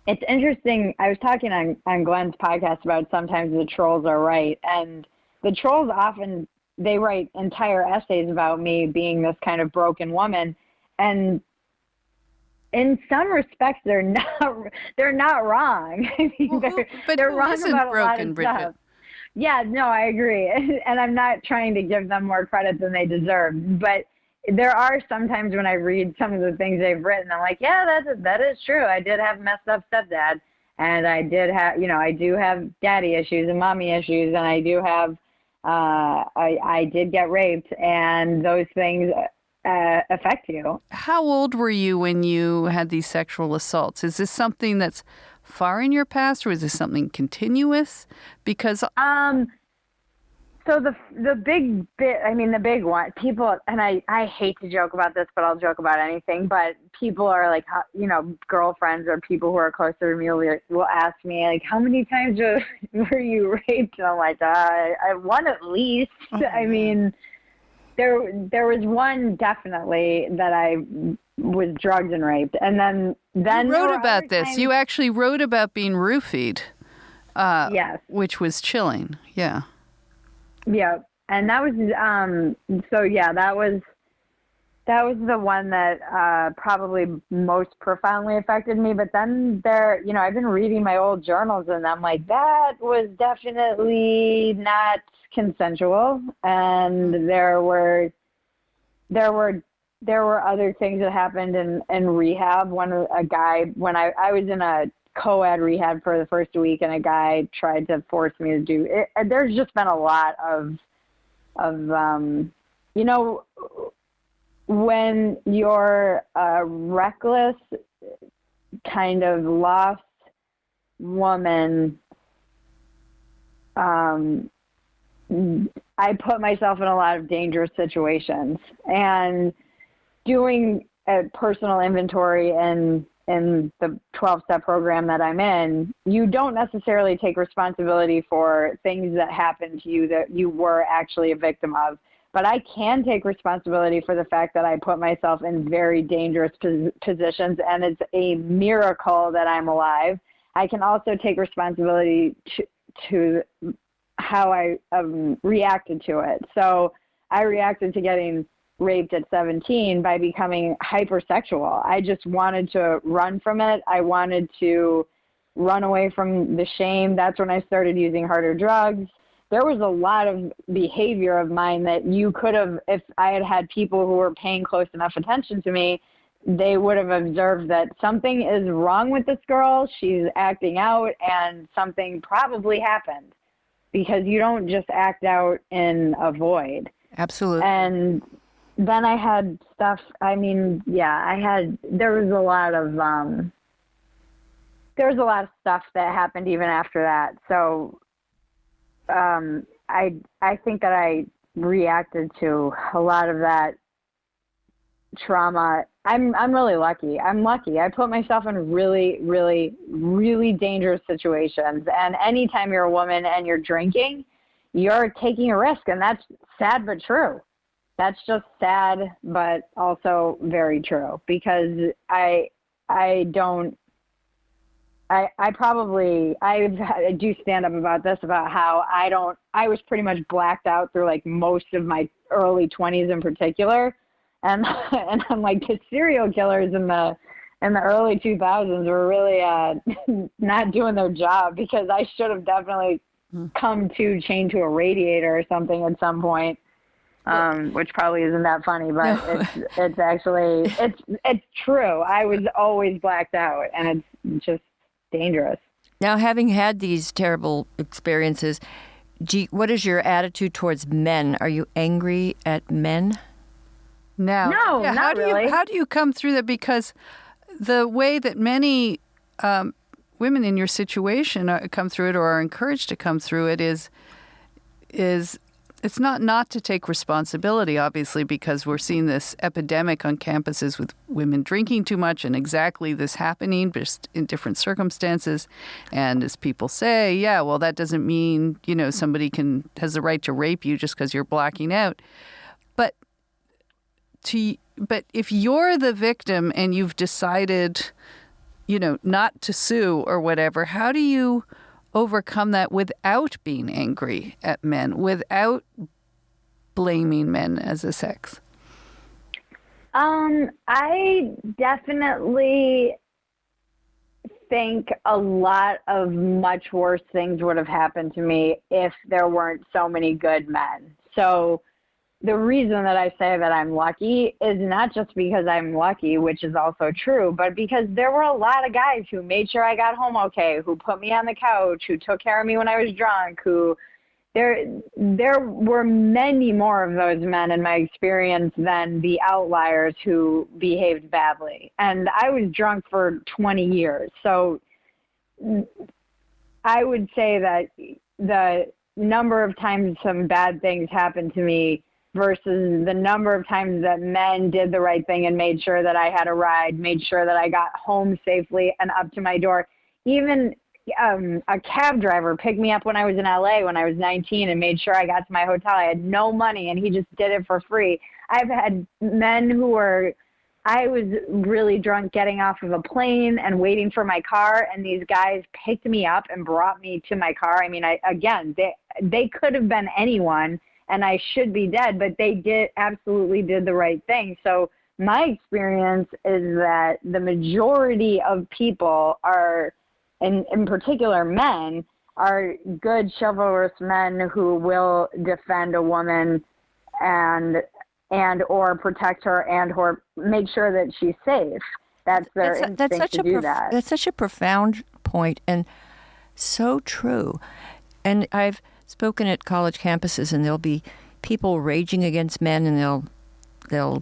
it's interesting. I was talking on Glenn's podcast about sometimes the trolls are right. And the trolls often, they write entire essays about me being this kind of broken woman. And in some respects, they're not wrong. I mean, they're wrong about a lot of stuff. Yeah, no, I agree. And I'm not trying to give them more credit than they deserve. But there are sometimes when I read some of the things they've written, I'm like, yeah, that is true. I did have messed up stepdad. And I did have, I do have daddy issues and mommy issues. And I do have, I did get raped. And those things affect you. How old were you when you had these sexual assaults? Is this something that's far in your past, or is this something continuous? Because so the big bit, I mean, the big one, people, and I hate to joke about this, but I'll joke about anything, but people are like, girlfriends or people who are closer to me will ask me, like, how many times were you raped? And I'm like, I won at least. Oh, I mean, there was one definitely that I was drugged and raped. And then you wrote about this. You actually wrote about being roofied. Yes. Which was chilling. Yeah. Yeah. And that was, that was the one that probably most profoundly affected me. But then I've been reading my old journals and I'm like, that was definitely not consensual. And there were other things that happened in rehab. When I was in a co-ed rehab for the first week, and a guy tried to force me to do it. There's just been a lot of when you're a reckless, kind of lost woman, I put myself in a lot of dangerous situations, and doing a personal inventory and in the 12-step program that I'm in, you don't necessarily take responsibility for things that happened to you that you were actually a victim of. But I can take responsibility for the fact that I put myself in very dangerous positions, and it's a miracle that I'm alive. I can also take responsibility to how I reacted to it. So I reacted to getting raped at 17 by becoming hypersexual. I just wanted to run from it. I wanted to run away from the shame. That's when I started using harder drugs. There was a lot of behavior of mine that you could have, if I had had people who were paying close enough attention to me, they would have observed that something is wrong with this girl. She's acting out, and something probably happened, because you don't just act out in a void. Absolutely. And then I had stuff, there was a lot of stuff that happened even after that. So I think that I reacted to a lot of that trauma. I'm really lucky. I'm lucky. I put myself in really, really, really dangerous situations. And anytime you're a woman and you're drinking, you're taking a risk. And that's sad but true. That's just sad, but also very true, because I do stand up about this, about how I was pretty much blacked out through like most of my early 20s in particular. And I'm like, the serial killers in the early 2000s were really not doing their job, because I should have definitely come to chained to a radiator or something at some point. Which probably isn't that funny, but no. It's actually, it's true. I was always blacked out, and it's just dangerous. Now, having had these terrible experiences, what is your attitude towards men? Are you angry at men? No, not really. How do you come through that? Because the way that many women in your situation come through it, or are encouraged to come through it, is it's not to take responsibility, obviously, because we're seeing this epidemic on campuses with women drinking too much, and exactly this happening, just in different circumstances. And as people say, yeah, well, that doesn't mean, somebody has the right to rape you just because you're blacking out. But if you're the victim and you've decided, not to sue or whatever, how do you overcome that without being angry at men, without blaming men as a sex? I definitely think a lot of much worse things would have happened to me if there weren't so many good men. So the reason that I say that I'm lucky is not just because I'm lucky, which is also true, but because there were a lot of guys who made sure I got home okay, who put me on the couch, who took care of me when I was drunk, there were many more of those men in my experience than the outliers who behaved badly. And I was drunk for 20 years. So I would say that the number of times some bad things happened to me versus the number of times that men did the right thing and made sure that I had a ride, made sure that I got home safely and up to my door. Even a cab driver picked me up when I was in LA when I was 19 and made sure I got to my hotel. I had no money, and he just did it for free. I've had men I was really drunk getting off of a plane and waiting for my car, and these guys picked me up and brought me to my car. I mean, they could have been anyone, and I should be dead, but they absolutely did the right thing. So my experience is that the majority of people are, in particular men, are good, chivalrous men who will defend a woman and or protect her and or make sure that she's safe. That's their instinct to do that. That's such a profound point, and so true. And I've spoken at college campuses, and there'll be people raging against men, and they'll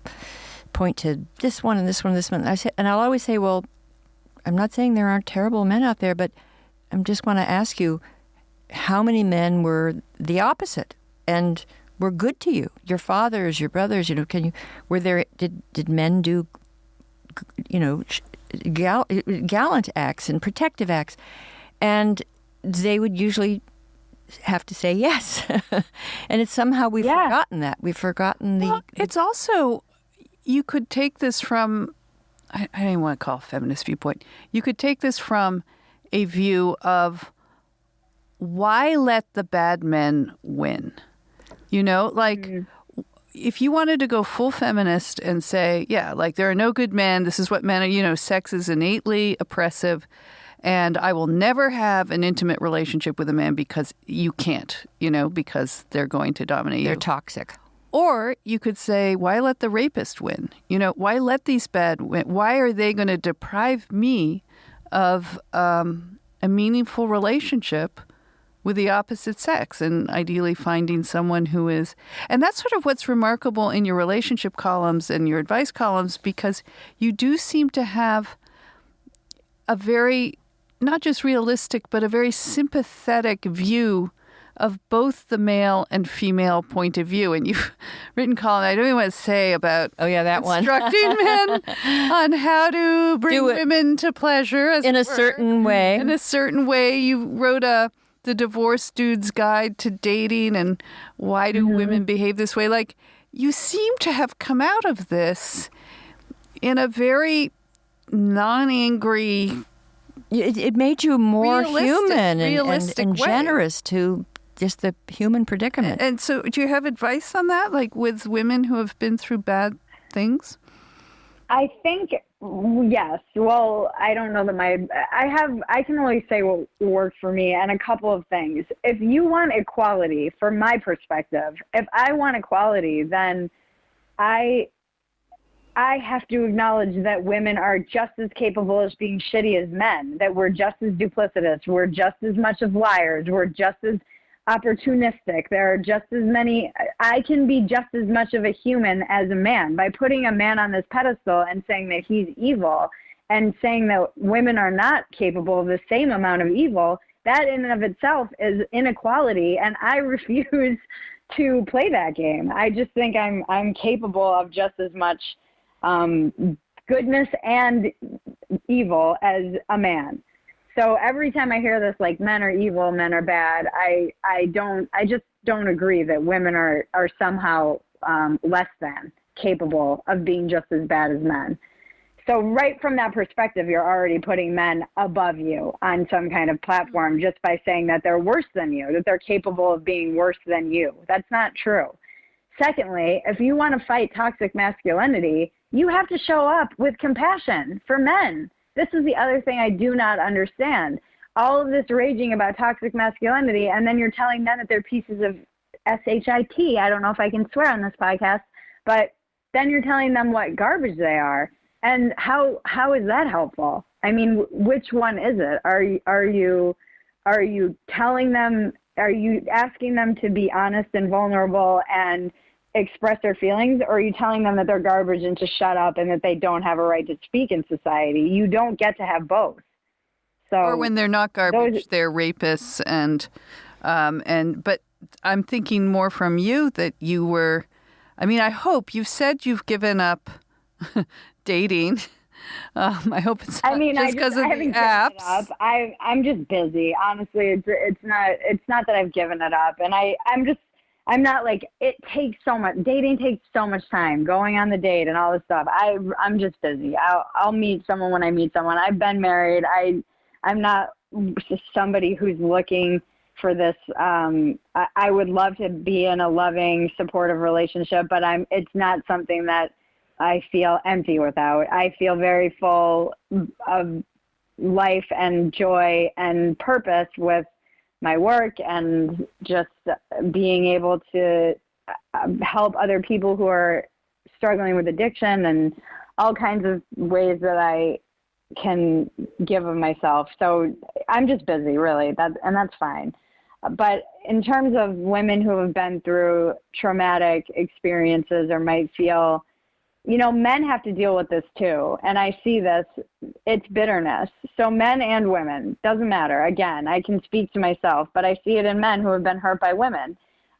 point to this one and this one and this one. And I'll always say, well, I'm not saying there aren't terrible men out there, but I just want to ask you, how many men were the opposite and were good to you? Your fathers, your brothers, did men do, gallant acts and protective acts. And they would usually have to say yes. And it's somehow we've forgotten that. We've forgotten the... Well, it's also, you could take this from, I don't even want to call it a feminist viewpoint. You could take this from a view of why let the bad men win? You know, like if you wanted to go full feminist and say, yeah, like there are no good men, this is what men are, you know, sex is innately oppressive, and I will never have an intimate relationship with a man because you can't, you know, because they're going to dominate you. They're toxic. Or you could say, why let the rapist win? You know, why let these bad win? Why are they going to deprive me of a meaningful relationship with the opposite sex, and ideally finding someone who is... And that's sort of what's remarkable in your relationship columns and your advice columns, because you do seem to have a very, not just realistic, but a very sympathetic view of both the male and female point of view. And you've written, Colin, I don't even want to say about instructing men on how to bring women to pleasure. In a certain way. In a certain way. You wrote the Divorce Dude's Guide to Dating and Why Do Women Behave This Way. Like, you seem to have come out of this in a very non-angry... It made you more human and way. Generous to just the human predicament. And so do you have advice on that, like with women who have been through bad things? I think, yes. Well, I don't know that I can only say what worked for me, and a couple of things. If you want equality, from my perspective, if I want equality, then I have to acknowledge that women are just as capable as being shitty as men, that we're just as duplicitous, we're just as much of liars, we're just as opportunistic. There are just as many. I can be just as much of a human as a man. By putting a man on this pedestal and saying that he's evil and saying that women are not capable of the same amount of evil, that in and of itself is inequality, and I refuse to play that game. I just think I'm capable of just as much goodness and evil as a man. So every time I hear this, like, men are evil, men are bad, I just don't agree that women are somehow less than capable of being just as bad as men. So right from that perspective, you're already putting men above you on some kind of platform just by saying that they're worse than you, that they're capable of being worse than you. That's not true. Secondly, if you want to fight toxic masculinity, you have to show up with compassion for men. This is the other thing I do not understand. All of this raging about toxic masculinity, and then you're telling men that they're pieces of shit. I don't know if I can swear on this podcast, but then you're telling them what garbage they are. And how is that helpful? I mean, which one is it? Are you telling them? Are you asking them to be honest and vulnerable and express their feelings, or are you telling them that they're garbage and to shut up and that they don't have a right to speak in society? You don't get to have both. So, or when they're not garbage, they're rapists, but I'm thinking more from you that you were. I mean, I hope you've said you've given up dating. I hope it's not just because of the apps. I'm just busy. Honestly, it's not that I've given it up, and I'm not like, it takes so much. Dating takes so much time, going on the date and all this stuff. I'm just busy. I'll meet someone when I meet someone. I've been married. I'm not just somebody who's looking for this. I would love to be in a loving, supportive relationship, but it's not something that I feel empty without. I feel very full of life and joy and purpose with my work and just being able to help other people who are struggling with addiction and all kinds of ways that I can give of myself. So I'm just busy, really, and that's fine. But in terms of women who have been through traumatic experiences or might feel, men have to deal with this too. And I see this, it's bitterness. So men and women, doesn't matter. Again, I can speak to myself, but I see it in men who have been hurt by women,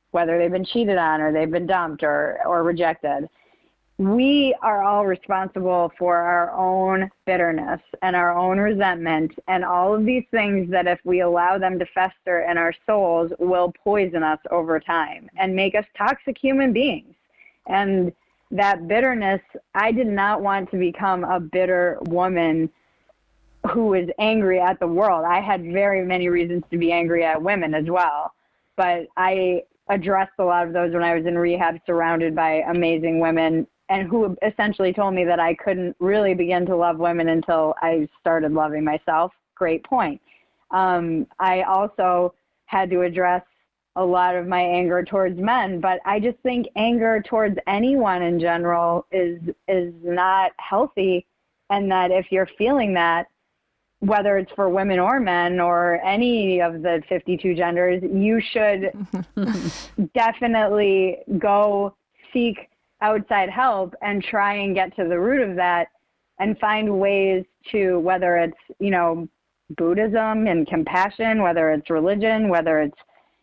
whether they've been cheated on or they've been dumped or rejected. we are all responsible for our own bitterness and our own resentment and all of these things that if we allow them to fester in our souls will poison us over time and make us toxic human beings. And that bitterness, I did not want to become a bitter woman who was angry at the world. I had very many reasons to be angry at women as well, but I addressed a lot of those when I was in rehab, surrounded by amazing women, and who essentially told me that I couldn't really begin to love women until I started loving myself. Great point. I also had to address a lot of my anger towards men, but I just think anger towards anyone in general is not healthy, and that if you're feeling that, whether it's for women or men or any of the 52 genders, you should definitely go seek outside help and try and get to the root of that and find ways to, whether it's, Buddhism and compassion, whether it's religion, whether it's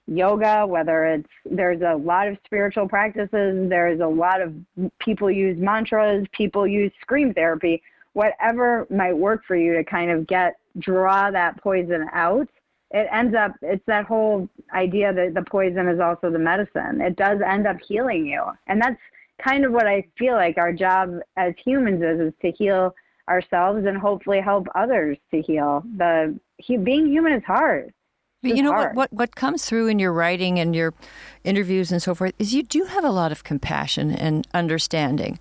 yoga, there's a lot of spiritual practices, there's a lot of people use mantras, people use scream therapy, whatever might work for you to kind of draw that poison out. It's that whole idea that the poison is also the medicine. It does end up healing you. And that's kind of what I feel like our job as humans is to heal ourselves and hopefully help others to heal. Being human is hard. But you know what comes through in your writing and your interviews and so forth is you do have a lot of compassion and understanding.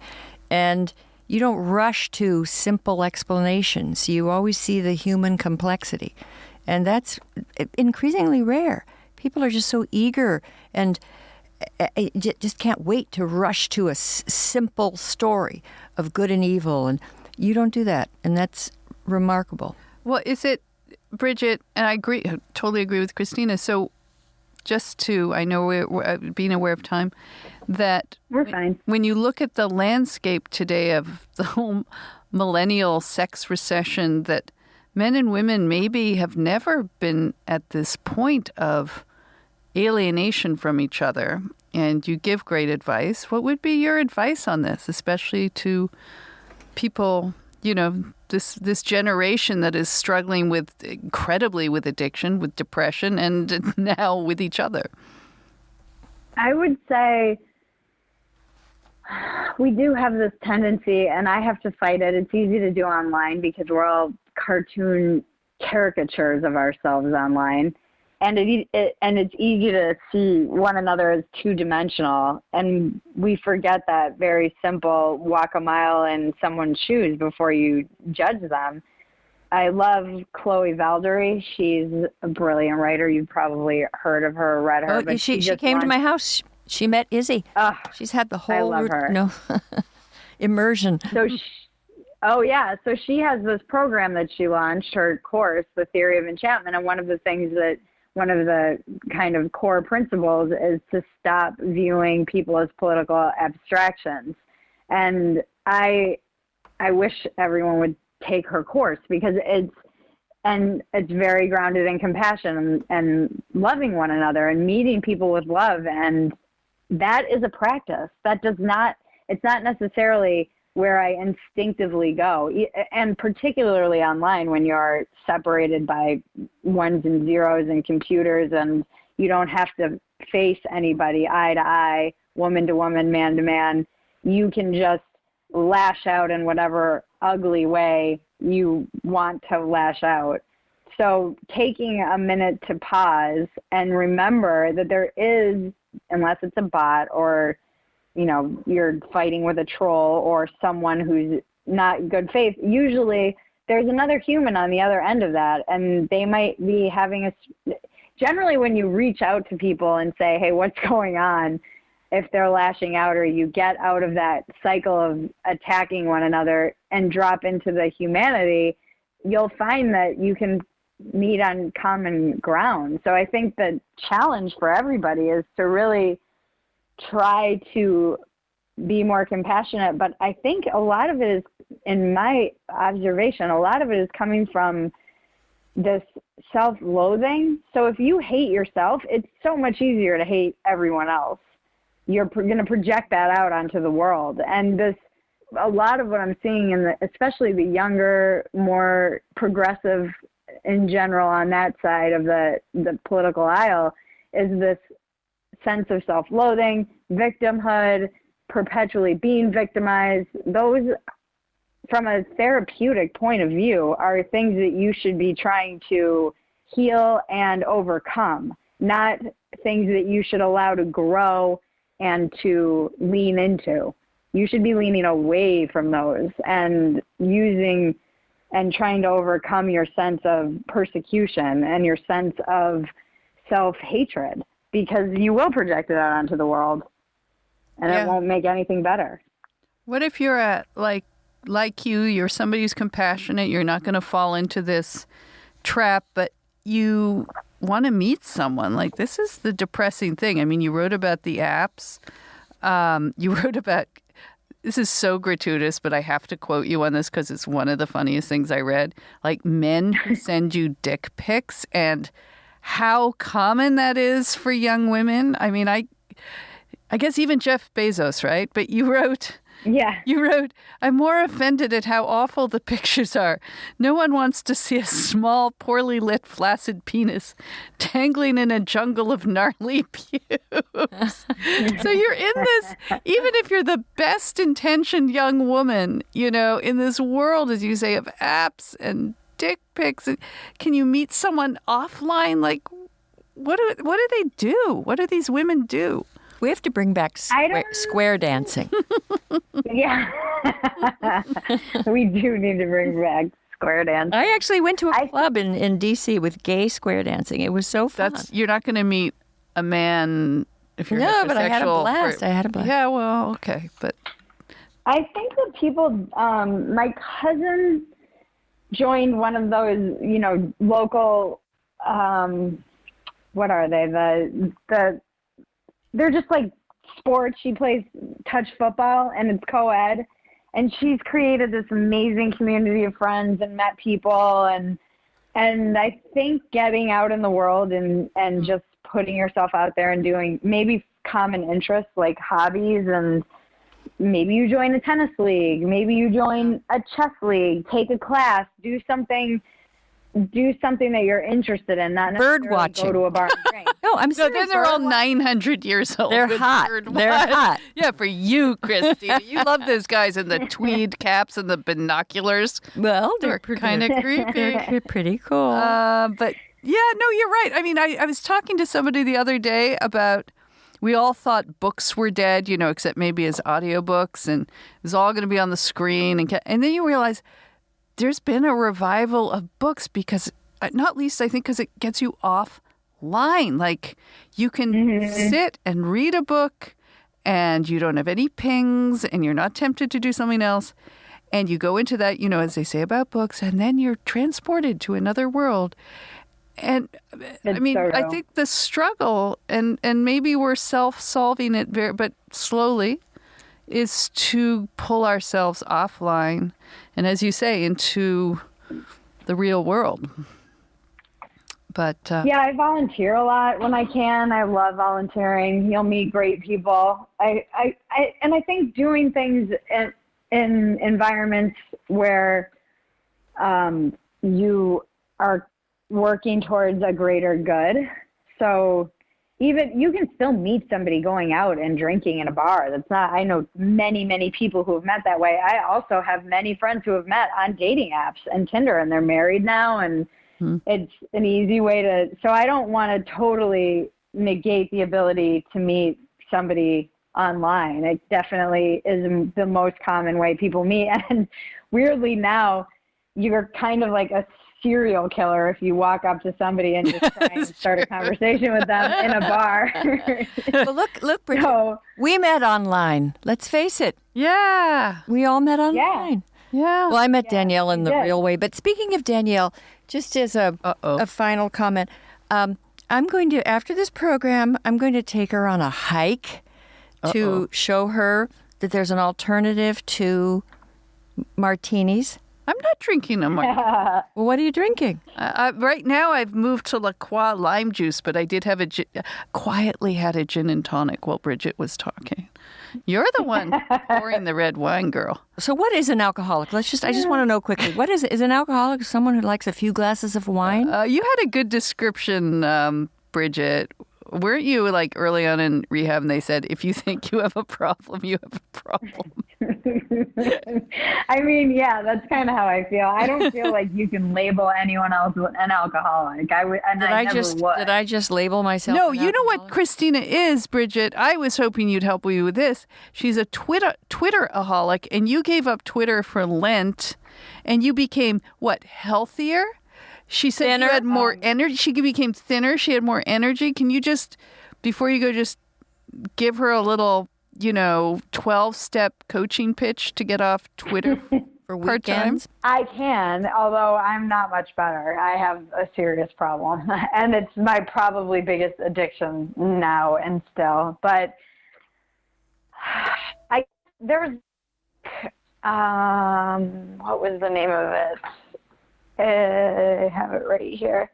And you don't rush to simple explanations. You always see the human complexity. And that's increasingly rare. People are just so eager and just can't wait to rush to a simple story of good and evil. And you don't do that. And that's remarkable. Well, is it, Bridget, and I totally agree with Christina. So just to, I know we're being aware of time, that we're fine. When you look at the landscape today of the whole millennial sex recession, that men and women maybe have never been at this point of alienation from each other, and you give great advice. What would be your advice on this, especially to people, this generation that is struggling incredibly with addiction, with depression, and now with each other? I would say we do have this tendency, and I have to fight it. It's easy to do online because we're all cartoon caricatures of ourselves online. And it's easy to see one another as two-dimensional, and we forget that very simple walk a mile in someone's shoes before you judge them. I love Chloe Valdery. She's a brilliant writer. You've probably heard of her or read her. But she came to my house. She met Izzy. She's had the whole I love her. immersion. So she has this program that she launched, her course, The Theory of Enchantment, and one of the kind of core principles is to stop viewing people as political abstractions. And I wish everyone would take her course because it's very grounded in compassion and loving one another and meeting people with love. And that is a practice. It's not necessarily where I instinctively go, and particularly online when you're separated by ones and zeros and computers and you don't have to face anybody eye to eye, woman to woman, man to man. You can just lash out in whatever ugly way you want to lash out. So taking a minute to pause and remember that there is, unless it's a bot or you're fighting with a troll or someone who's not good faith, usually there's another human on the other end of that, and they might be having generally when you reach out to people and say, hey, what's going on, if they're lashing out or you get out of that cycle of attacking one another and drop into the humanity, you'll find that you can meet on common ground. So I think the challenge for everybody is to really try to be more compassionate. But I think a lot of it is, in my observation, a lot of it is coming from this self-loathing. So if you hate yourself, it's so much easier to hate everyone else. you're going to project that out onto the world. And a lot of what I'm seeing especially the younger, more progressive in general on that side of the political aisle, is this sense of self-loathing, victimhood, perpetually being victimized. Those, from a therapeutic point of view, are things that you should be trying to heal and overcome, not things that you should allow to grow and to lean into. You should be leaning away from those and using and trying to overcome your sense of persecution and your sense of self-hatred, because you will project it out onto the world and it won't make anything better. What if you're you're somebody who's compassionate, you're not going to fall into this trap, but you want to meet someone? Like, this is the depressing thing. I mean, you wrote about the apps. You wrote about, this is so gratuitous, but I have to quote you on this because it's one of the funniest things I read. Like, men who send you dick pics and how common that is for young women. I mean, I guess even Jeff Bezos, right? But you wrote, I'm more offended at how awful the pictures are. No one wants to see a small, poorly lit, flaccid penis tangling in a jungle of gnarly pubes. So you're in this, even if you're the best intentioned young woman, in this world, as you say, of apps and dick pics. Can you meet someone offline? Like, what do they do? What do these women do? We have to bring back square dancing. Yeah. We do need to bring back square dancing. I actually went to a club in D.C. with gay square dancing. It was so fun. You're not going to meet a man if you're No, heterosexual. but I had a blast. Yeah, well, okay. But I think that people, my cousin joined one of those, local, what are they? They're just like sports. She plays touch football and it's co-ed. And she's created this amazing community of friends and met people. And I think getting out in the world and just putting yourself out there and doing maybe common interests like hobbies, and maybe you join a tennis league, maybe you join a chess league, take a class, do something that you're interested in, not bird necessarily watching. Go to a bar and drink. No, I'm so serious. then they're all 900 years old. They're hot. They're hot. Yeah, for you, Christina. You love those guys in the tweed caps and the binoculars. Well, They're kind of creepy. They're pretty cool. But yeah, no, you're right. I mean, I was talking to somebody the other day about, we all thought books were dead, except maybe as audiobooks, and it was all going to be on the screen. And then you realize there's been a revival of books because, not least, I think, because it gets you offline. Like, you can sit and read a book and you don't have any pings and you're not tempted to do something else. And you go into that, as they say about books, and then you're transported to another world. And I mean, I think the struggle, and maybe we're self-solving it but slowly, is to pull ourselves offline and, as you say, into the real world. But yeah, I volunteer a lot when I can. I love volunteering. You'll meet great people. I think doing things in environments where you are working towards a greater good. So even you can still meet somebody going out and drinking in a bar. I know many, many people who have met that way. I also have many friends who have met on dating apps and Tinder, and they're married now, and it's an easy way so I don't want to totally negate the ability to meet somebody online. It definitely is the most common way people meet. And weirdly now, you're kind of like a serial killer if you walk up to somebody and just try and start a conversation with them in a bar. Well, look, Bridget, we met online. Let's face it. yeah. We all met online. Yeah. Well, I met Danielle in the real way. But speaking of Danielle, just as a final comment, I'm going to, after this program, I'm going to take her on a hike to show her that there's an alternative to martinis I'm not drinking a martini. Well, what are you drinking? Right now, I've moved to La Croix lime juice, but I did have quietly had a gin and tonic while Bridget was talking. You're the one pouring the red wine, girl. So what is an alcoholic? I just want to know quickly. What is an alcoholic? Someone who likes a few glasses of wine? You had a good description, Bridget. Weren't you like early on in rehab and they said, if you think you have a problem, you have a problem? I mean, yeah, that's kind of how I feel. I don't feel like you can label anyone else an alcoholic. I would. Did I just label myself? No, an you know what alcoholic? Christina is, Bridget. I was hoping you'd help me with this. She's a Twitter-aholic, and you gave up Twitter for Lent, and you became, what, healthier? She said Thinner? you had more energy. She became thinner. She had more energy. Can you just, before you go, just give her a little, 12-step coaching pitch to get off Twitter For part-time? weekends? I can, although I'm not much better. I have a serious problem, and it's my probably biggest addiction now and still. But what was the name of it? I have it right here.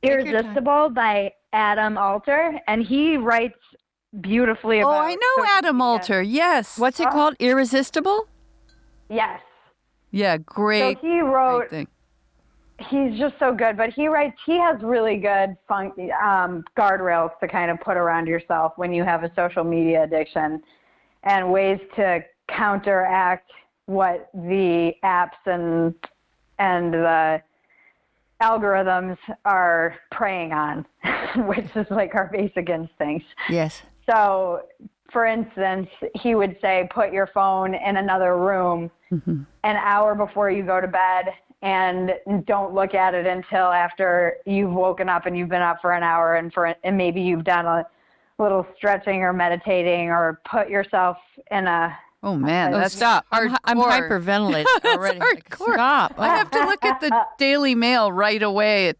your Irresistible by Adam Alter, and he writes beautifully about. Oh, I know social Adam media. Alter. Yes. What's it called? Irresistible? Yes. Yeah, great. So he wrote. great thing. He's just so good, but he has really good guardrails to kind of put around yourself when you have a social media addiction, and ways to counteract what the apps and the algorithms are preying on, which is like our basic instincts. Yes. So, for instance, he would say, put your phone in another room an hour before you go to bed, and don't look at it until after you've woken up and you've been up for an hour, and maybe you've done a little stretching or meditating, or put yourself in a. Oh, man, that's Stop. hardcore. I'm hyperventilating already. hardcore. Stop. I have to look at the Daily Mail right away at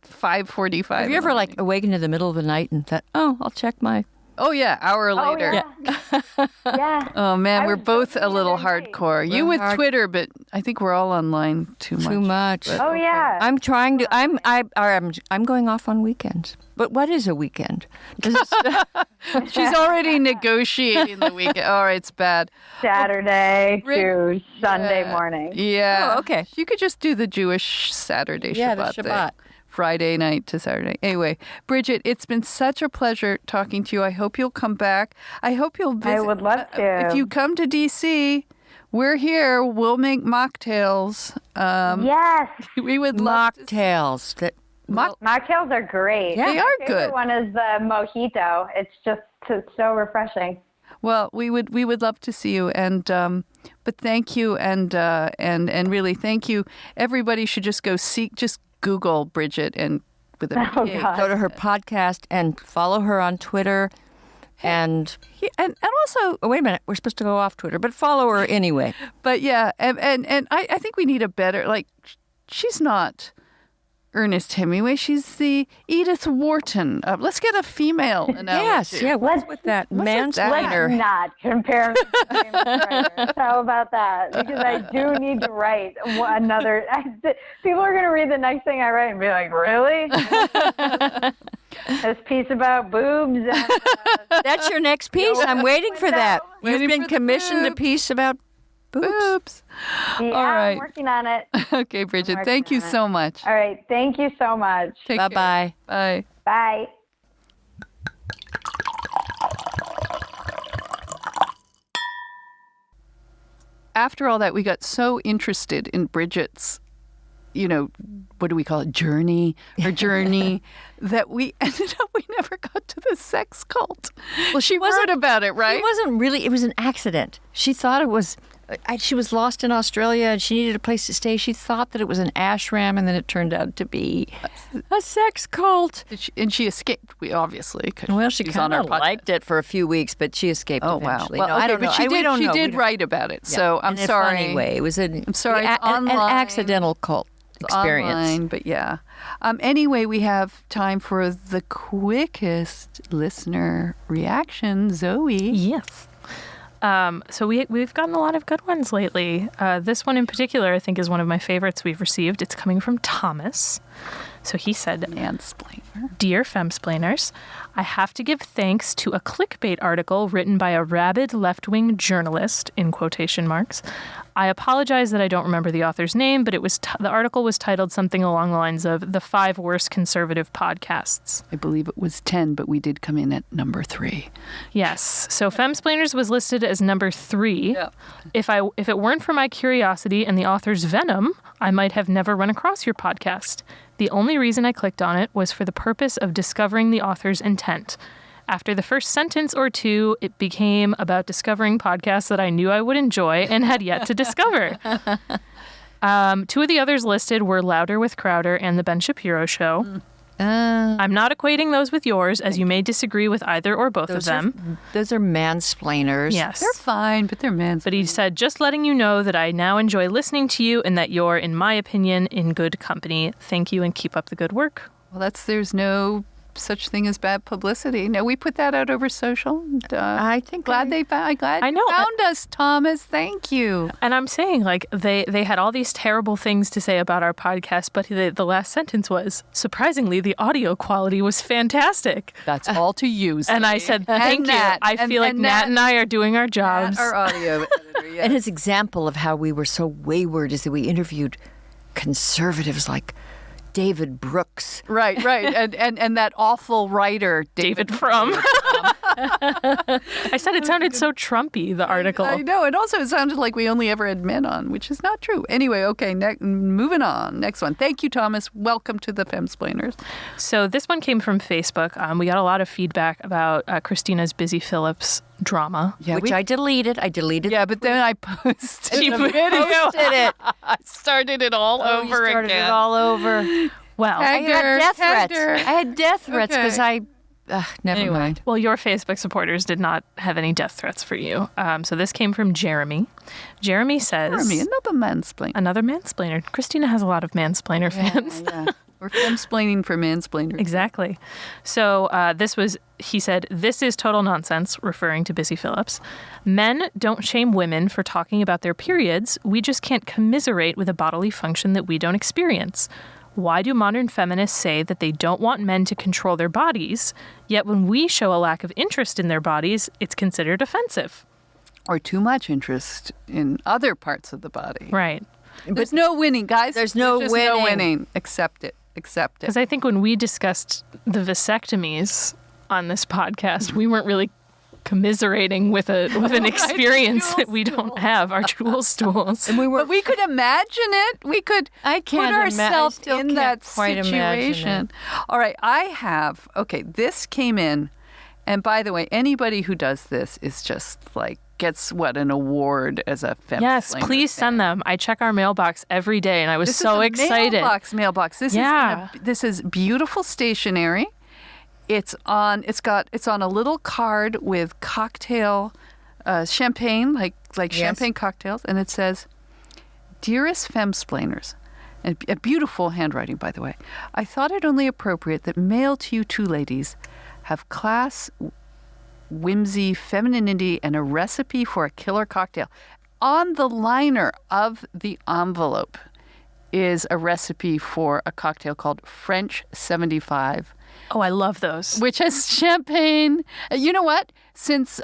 5:45. Have you ever awakened in the middle of the night and thought, oh, I'll check my... Oh, yeah, hour later. Oh, yeah. Oh, man, I we're was both just a little the other night. hardcore. You with Twitter, but I think we're all online too much. Too much. But- Oh, yeah. I'm trying to... I'm going off on weekends. But what is a weekend? She's already negotiating the weekend. All right, it's bad. Saturday to Sunday Yeah. morning. Yeah. Oh, okay. You could just do the Jewish Saturday Yeah, the Shabbat thing. Shabbat. Friday night to Saturday. Anyway, Bridget, it's been such a pleasure talking to you. I hope you'll come back. I hope you'll visit. I would love to. If you come to D.C., we're here. We'll make mocktails. Yes. We would love to. Mocktails. Mocktails are great. Yeah. They My are favorite good. one is the mojito. It's so refreshing. Well, we would love to see you, and but thank you, and really thank you. Everybody should just just Google Bridget and with a Oh, P. God. Go to her podcast and follow her on Twitter. And and also, oh, wait a minute, we're supposed to go off Twitter, but follow her anyway. but yeah, and I think we need a better, like, she's not Ernest Hemingway. She's the Edith Wharton. Let's get a female analogy. Yes, yeah. What's with that Let's mansplainer? not compare me to famous writers. How about that? Because I do need to write another. People are going to read the next thing I write and be like, really? This piece about boobs. And, That's your next piece. I'm waiting for that. Waiting You've been for the commissioned a boobs. piece about boobs. Oops. yeah, All right. I'm working on it. Okay, Bridget, working thank you on it. so much. All right. Thank you so much. Take care. Bye-bye. Bye. Bye. After all that, we got so interested in Bridget's, what do we call it, journey, that we ended up, we never got to the sex cult. Well, she wrote about it, right? It wasn't really, it was an accident. She thought it was, she was lost in Australia and she needed a place to stay. She thought that it was an ashram, and then it turned out to be a sex cult. And she escaped, obviously. 'cause Well, she she's on kind our of podcast. liked it for a few weeks, but she escaped Oh, wow. eventually. Well, No, okay, I don't but know. she We did, don't she know. did write about it. Yeah. So I'm In a sorry. funny way. It was I'm sorry, it's an online. accidental cult experience. Online, but yeah. Anyway, we have time for the quickest listener reaction. Zoe. Yes. So we've gotten a lot of good ones lately. This one in particular, I think, is one of my favorites we've received. It's coming from Thomas. So he said, Mansplainer. Dear Femsplainers, I have to give thanks to a clickbait article written by a rabid left-wing journalist, in quotation marks. I apologize that I don't remember the author's name, but it was the article was titled something along the lines of The 5 Worst Conservative Podcasts. I believe it was 10, but we did come in at number 3. Yes. So Femsplainers was listed as number 3. Yeah. If it weren't for my curiosity and the author's venom, I might have never run across your podcast. The only reason I clicked on it was for the purpose of discovering the author's intent. After the first sentence or two, it became about discovering podcasts that I knew I would enjoy and had yet to discover. 2 of the others listed were Louder with Crowder and The Ben Shapiro Show. I'm not equating those with yours, as you may disagree with either or both of them. Those are mansplainers. Yes. They're fine, but they're men. But he said, just letting you know that I now enjoy listening to you and that you're, in my opinion, in good company. Thank you and keep up the good work. Well, there's no such thing as bad publicity. No, we put that out over social. I think glad you found us, Thomas. Thank you. And I'm saying, like, they had all these terrible things to say about our podcast, but the last sentence was, surprisingly, the audio quality was fantastic. That's all to use. And I said, thank you. I feel like Nat and I are doing our jobs. Our audio editor, yes. And his example of how we were so wayward is that we interviewed conservatives like David Brooks. Right. And that awful writer, David Frum. I said it sounded so Trumpy, the article. I know. And also it sounded like we only ever had men on, which is not true. Anyway, okay, moving on. Next one. Thank you, Thomas. Welcome to the Femsplainers. So this one came from Facebook. We got a lot of feedback about Christina's Busy Phillips drama. Yeah, which I deleted. Yeah, but then I posted She the posted video. it. I started it all over You started again. it all over. Well, I had death threats. Hector. I had death threats because Okay. never mind. Well, your Facebook supporters did not have any death threats for you. So this came from Jeremy. Jeremy says... another mansplainer. Another mansplainer. Christina has a lot of mansplainer fans. Yeah. We're femsplaining for mansplainers. Exactly. So he said, this is total nonsense, referring to Busy Phillips. Men don't shame women for talking about their periods. We just can't commiserate with a bodily function that we don't experience. Why do modern feminists say that they don't want men to control their bodies, yet when we show a lack of interest in their bodies, it's considered offensive? Or too much interest in other parts of the body. Right. There's no winning, guys. There's no just winning. no winning. Accept it. Because I think when we discussed the vasectomies on this podcast, we weren't really commiserating with an experience that we don't have, our jewel stools. And but we could imagine it. We could put ourselves in that situation. All right, this came in, and by the way, anybody who does this is just like gets an award as a feminist. Yes, please send them. I check our mailbox every day, and I was this so is a excited. Mailbox. This is beautiful stationery. It's on a little card with cocktail champagne, like champagne cocktails, and it says, "Dearest Femsplainers," and a beautiful handwriting, by the way. I thought it only appropriate that mail to you two ladies have class, whimsy, femininity, and a recipe for a killer cocktail. On the liner of the envelope is a recipe for a cocktail called French 75. Oh, I love those. Which has champagne. You know what? Since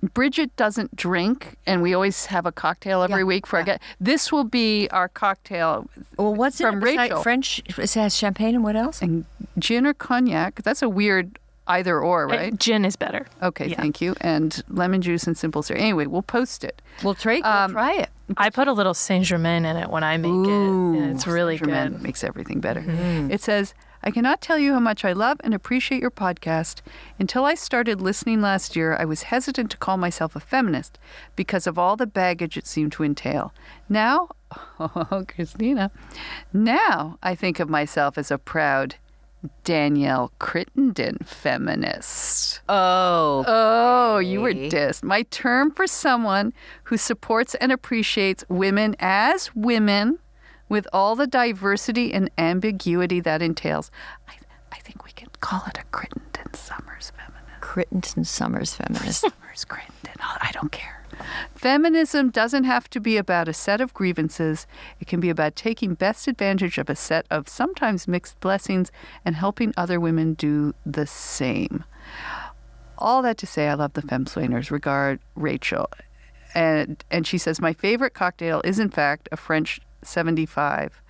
Bridget doesn't drink, and we always have a cocktail every week for this will be our cocktail. Well, what's from Rachel? French? It has champagne and what else? And gin or cognac. That's a weird either or, right? Gin is better. Okay, thank you. And lemon juice and simple syrup. Anyway, we'll post it. We'll try it. I put a little Saint-Germain in it when I make it, and it's really good. Makes everything better. It says, I cannot tell you how much I love and appreciate your podcast. Until I started listening last year, I was hesitant to call myself a feminist because of all the baggage it seemed to entail. Now, Christina, now I think of myself as a proud Danielle Crittenden feminist. Oh, you were dissed. My term for someone who supports and appreciates women as women with all the diversity and ambiguity that entails. I think we can call it a Crittenden Summers feminist. Crittenton Summers feminist. Summers, Crittenden, I don't care. Feminism doesn't have to be about a set of grievances. It can be about taking best advantage of a set of sometimes mixed blessings and helping other women do the same. All that to say, I love the Femsplainers. Regard, Rachel. And she says, my favorite cocktail is, in fact, a French 75.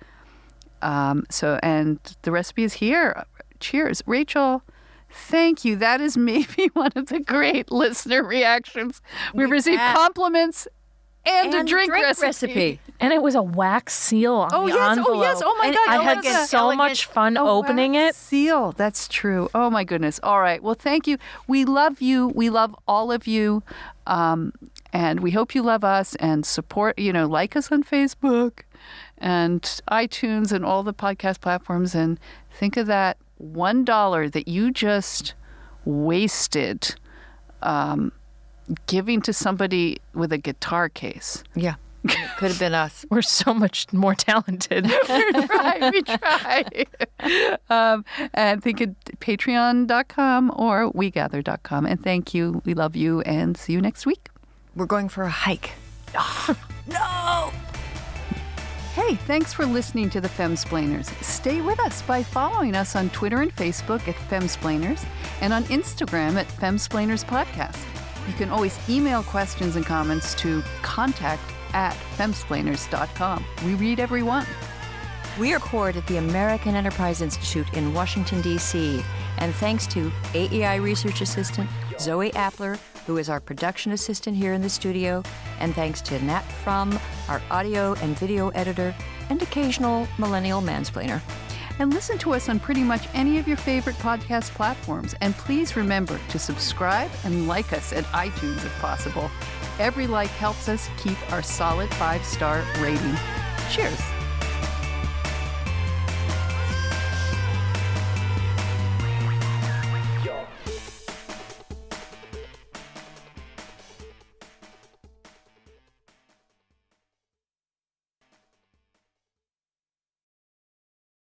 And the recipe is here. Cheers. Rachel, thank you. That is maybe one of the great listener reactions. We received compliments and a drink recipe. And it was a wax seal on the envelope. Oh, yes. Oh, my God. I had so much fun opening it. Seal. That's true. Oh, my goodness. All right. Well, thank you. We love you. We love all of you. And we hope you love us and support, like us on Facebook and iTunes and all the podcast platforms. And think of that $1 that you just wasted giving to somebody with a guitar case. Yeah. It could have been us. We're so much more talented. We try. And think of patreon.com or wegather.com. And thank you. We love you and see you next week. We're going for a hike. No! Hey, thanks for listening to the Femsplainers. Stay with us by following us on Twitter and Facebook at Femsplainers and on Instagram at Femsplainers Podcast. You can always email questions and comments to contact@femsplainers.com. We read every one. We are recorded at the American Enterprise Institute in Washington, D.C. And thanks to AEI Research Assistant Zoe Appler, who is our production assistant here in the studio, and thanks to Nat Frum, our audio and video editor, and occasional millennial mansplainer. And listen to us on pretty much any of your favorite podcast platforms. And please remember to subscribe and like us at iTunes if possible. Every like helps us keep our solid 5-star rating. Cheers.